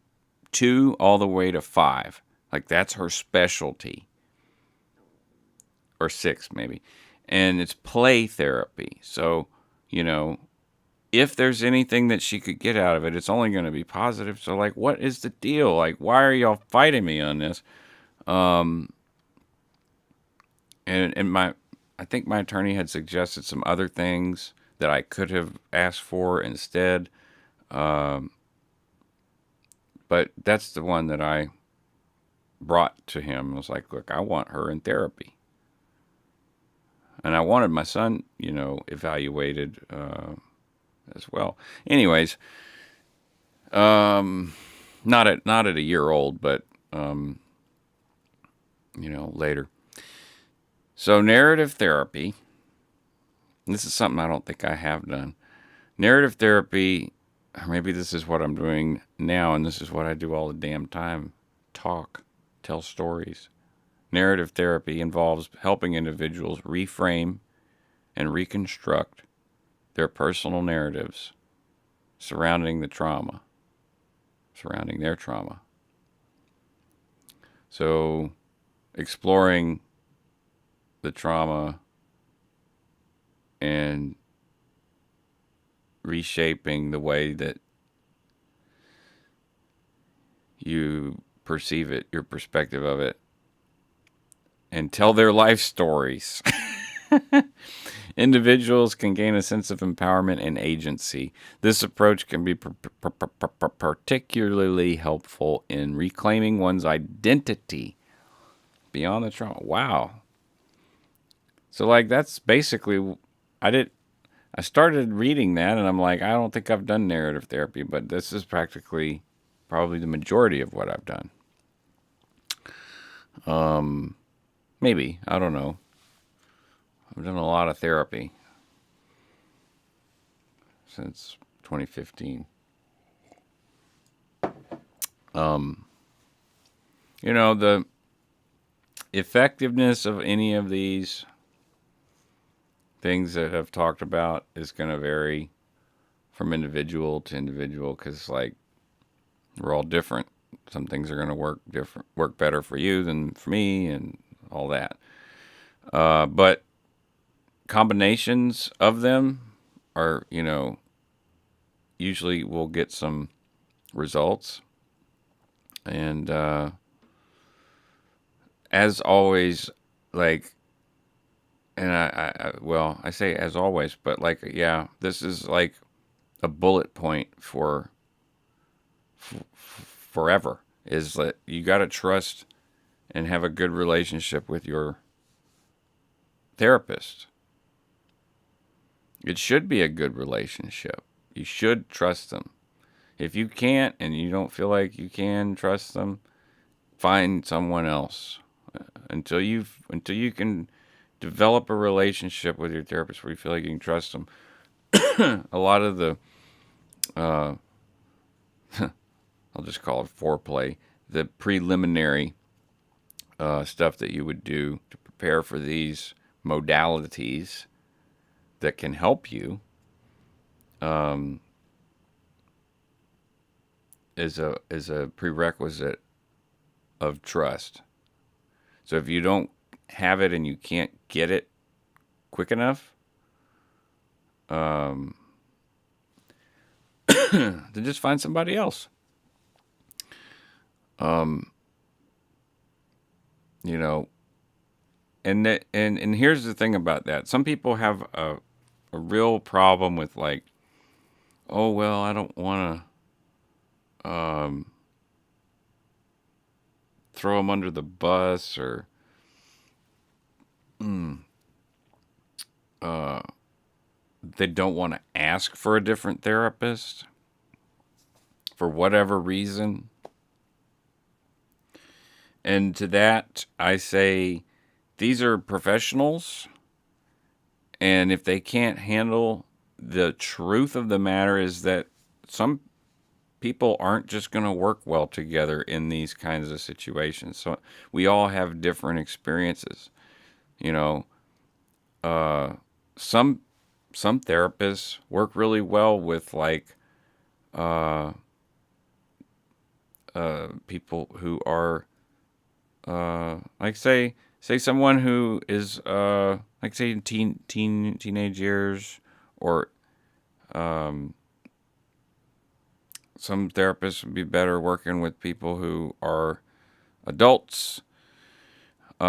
2 all the way to 5. Like, that's her specialty. Or 6, maybe. And it's play therapy. So, if there's anything that she could get out of it, it's only going to be positive. So, like, what is the deal? Like, why are y'all fighting me on this? I think my attorney had suggested some other things that I could have asked for instead. But that's the one that I brought to him. I was like, look, I want her in therapy. And I wanted my son, evaluated as well. Anyways, not at a year old, but later. So narrative therapy. This is something I don't think I have done. Narrative therapy, or maybe this is what I'm doing now, and this is what I do all the damn time. Tell stories. Narrative therapy involves helping individuals reframe and reconstruct their personal narratives surrounding their trauma. So, exploring the trauma and reshaping the way that you perceive it, your perspective of it, and tell their life stories. Individuals can gain a sense of empowerment and agency. This approach can be particularly helpful in reclaiming one's identity beyond the trauma. Wow. So, like, that's basically, I started reading that, and I'm like, I don't think I've done narrative therapy, but this is probably the majority of what I've done. Maybe. I don't know. I've done a lot of therapy since 2015. The effectiveness of any of these things that I've talked about is going to vary from individual to individual because, like, we're all different. Some things are going to work better for you than for me, and all that. But combinations of them are, usually will get some results. And as always, like, and well, I say as always, but like, yeah, this is like a bullet point for forever. Is that you got to trust and have a good relationship with your therapist. It should be a good relationship. You should trust them. If you can't and you don't feel like you can trust them, find someone else until you can develop a relationship with your therapist where you feel like you can trust them. A lot of the I'll just call it foreplay, the preliminary stuff that you would do to prepare for these modalities that can help you is a prerequisite of trust. So if you don't have it and you can't get it quick enough, then just find somebody else. You know, and here's the thing about that. Some people have a real problem with like, oh well, I don't want to throw them under the bus or they don't want to ask for a different therapist for whatever reason. And to that, I say these are professionals, and if they can't handle the truth of the matter is that some people aren't just going to work well together in these kinds of situations. So we all have different experiences. You know, some therapists work really well with like people who are like say someone who is like say in teenage years, or some therapists would be better working with people who are adults.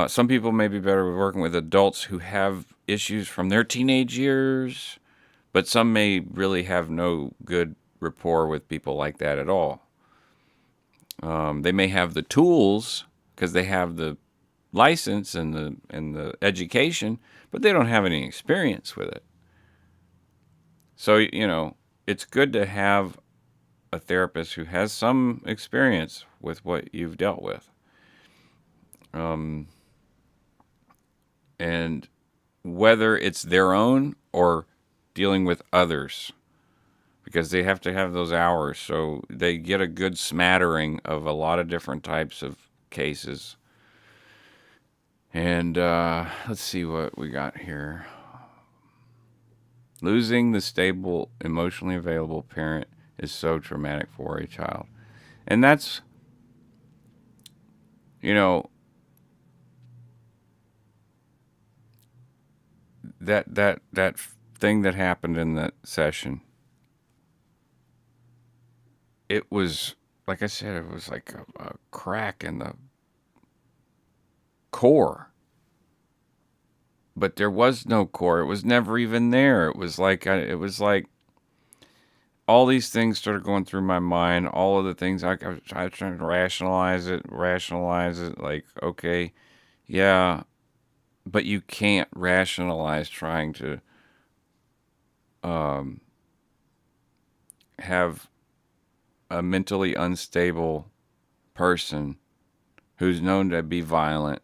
Some people may be better with working with adults who have issues from their teenage years, but some may really have no good rapport with people like that at all. They may have the tools because they have the license and the education, but they don't have any experience with it. So it's good to have a therapist who has some experience with what you've dealt with. And whether it's their own or dealing with others, because they have to have those hours. So they get a good smattering of a lot of different types of cases. And let's see what we got here. Losing the stable, emotionally available parent is so traumatic for a child. And that's, you know, that thing that happened in that session. It was, like I said, it was like a crack in the core. But there was no core. It was never even there. It was like all these things started going through my mind. All of the things I was trying to rationalize it. Like, okay, yeah, but you can't rationalize trying to have a mentally unstable person who's known to be violent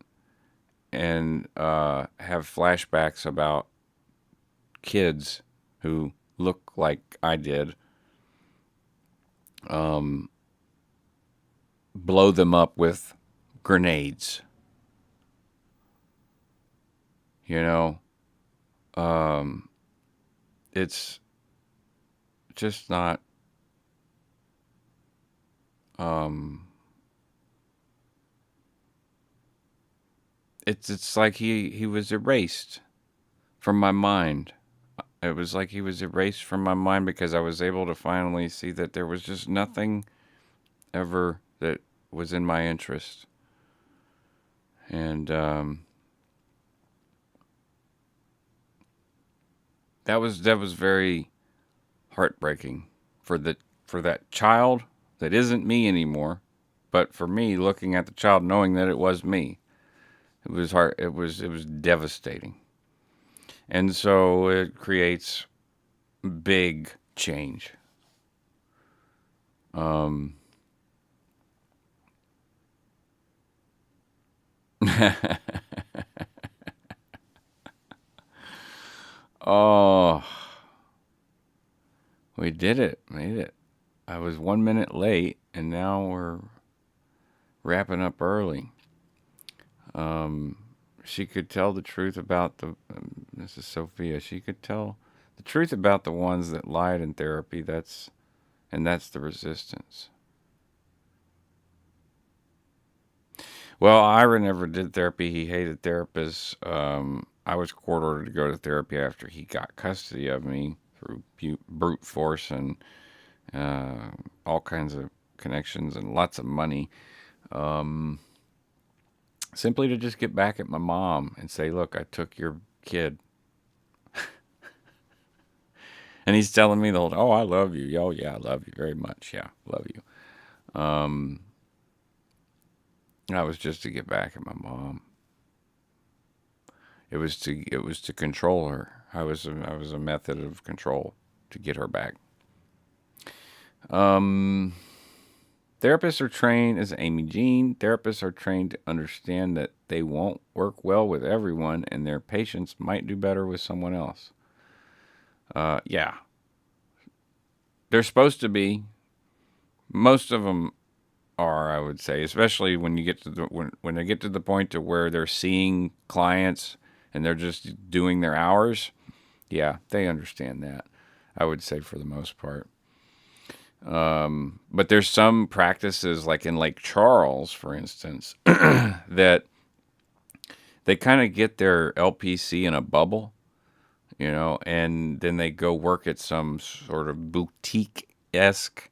and have flashbacks about kids who look like I did, blow them up with grenades. You know, it's just not. It's like he was erased from my mind. It was like he was erased from my mind because I was able to finally see that there was just nothing ever that was in my interest. And that was very heartbreaking for that child that isn't me anymore, but for me looking at the child knowing that it was me. It was hard. It was devastating. And so it creates big change. Um, oh, we did it. Made it. I was 1 minute late, and now we're wrapping up early. Um, she could tell the truth about the. This is Sophia. She could tell the truth about the ones that lied in therapy. That's the resistance. Well, Ira never did therapy. He hated therapists. I was court ordered to go to therapy after he got custody of me through brute force and uh, all kinds of connections and lots of money. Um, Simply to just get back at my mom and say, look, I took your kid. And he's telling me the whole, oh, I love you. Oh, yeah, I love you very much. Yeah, love you. Um, that was just to get back at my mom. It was to control her. I was a method of control to get her back. Um, Therapists are trained, as Amy Jean, therapists are trained to understand that they won't work well with everyone and their patients might do better with someone else. Yeah, they're supposed to be. Most of them are, I would say, especially when you get to when they get to the point to where they're seeing clients and they're just doing their hours. Yeah, they understand that. I would say for the most part. But there's some practices, like in Lake Charles, for instance, that they kind of get their LPC in a bubble, and then they go work at some sort of boutique esque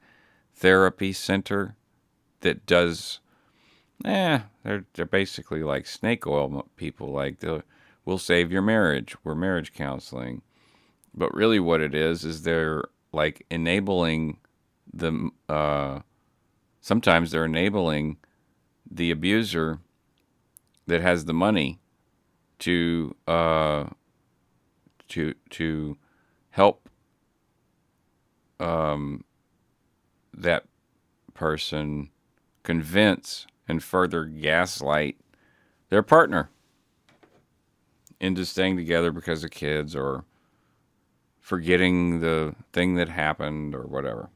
therapy center that does, they're basically like snake oil people, like we'll save your marriage, we're marriage counseling. But really, what it is they're like enabling the, sometimes they're enabling the abuser that has the money to to help that person convince and further gaslight their partner into staying together because of kids or forgetting the thing that happened or whatever.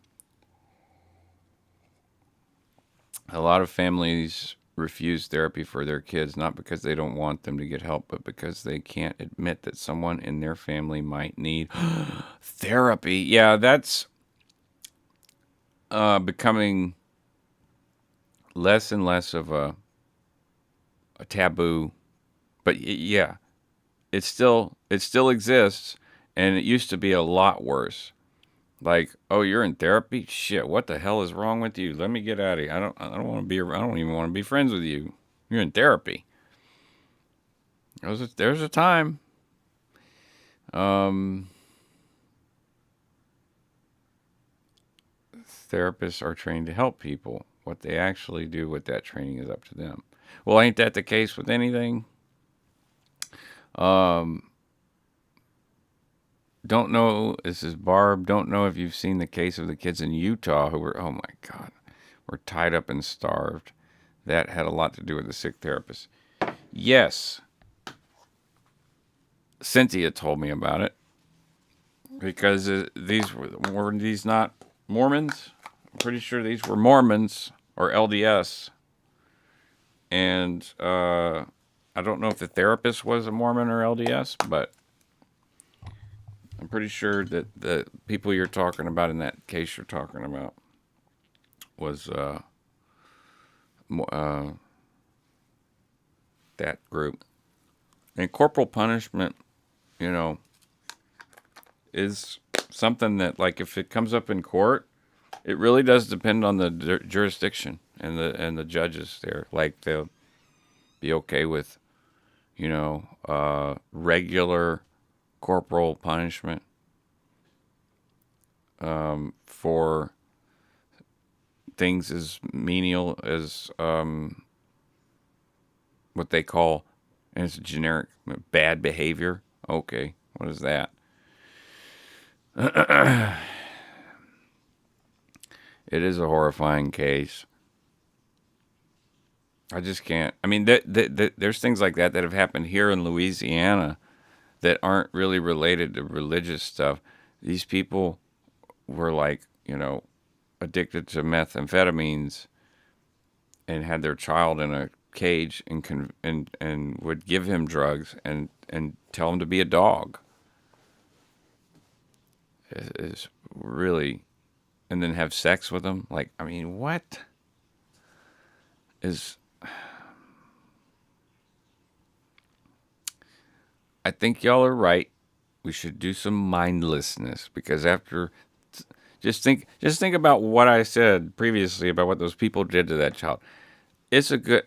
A lot of families refuse therapy for their kids not because they don't want them to get help, but because they can't admit that someone in their family might need therapy. Yeah, that's becoming less and less of a taboo. But yeah, it still exists, and it used to be a lot worse. Like, oh, you're in therapy? Shit, what the hell is wrong with you? Let me get out of here. I don't want to be. I don't even want to be friends with you. You're in therapy. There's a time. Um, Therapists are trained to help people. What they actually do with that training is up to them. Well, ain't that the case with anything? Um, don't know. This is Barb. Don't know if you've seen the case of the kids in Utah who were, oh my God, were tied up and starved. That had a lot to do with the sick therapist. Yes, Cynthia told me about it because were these not Mormons? I'm pretty sure these were Mormons or LDS, and I don't know if the therapist was a Mormon or LDS, but I'm pretty sure that the people you're talking about in that case you're talking about was uh, that group. And corporal punishment, you know, is something that, like, if it comes up in court, it really does depend on the jurisdiction and the judges there. Like, they'll be okay with, regular corporal punishment for things as menial as what they call, and it's generic, bad behavior. Okay, what is that? It is a horrifying case. I just can't. I mean, there's things like that have happened here in Louisiana that aren't really related to religious stuff. These people were, like, addicted to methamphetamines and had their child in a cage and would give him drugs and tell him to be a dog. Is really, and then have sex with him. Like, I mean, what is? I think y'all are right. We should do some mindlessness, because after, just think about what I said previously about what those people did to that child. It's a good.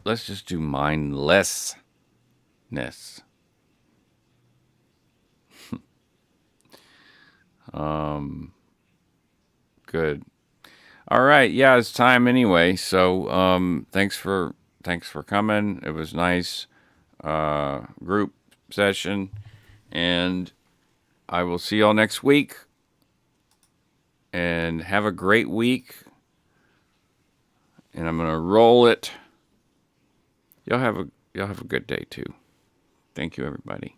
Let's just do mindlessness. Good. All right. Yeah, it's time anyway. So, thanks for coming. It was nice group session, and I will see y'all next week. And have a great week. And I'm gonna roll it. Y'all have a good day too. Thank you, everybody.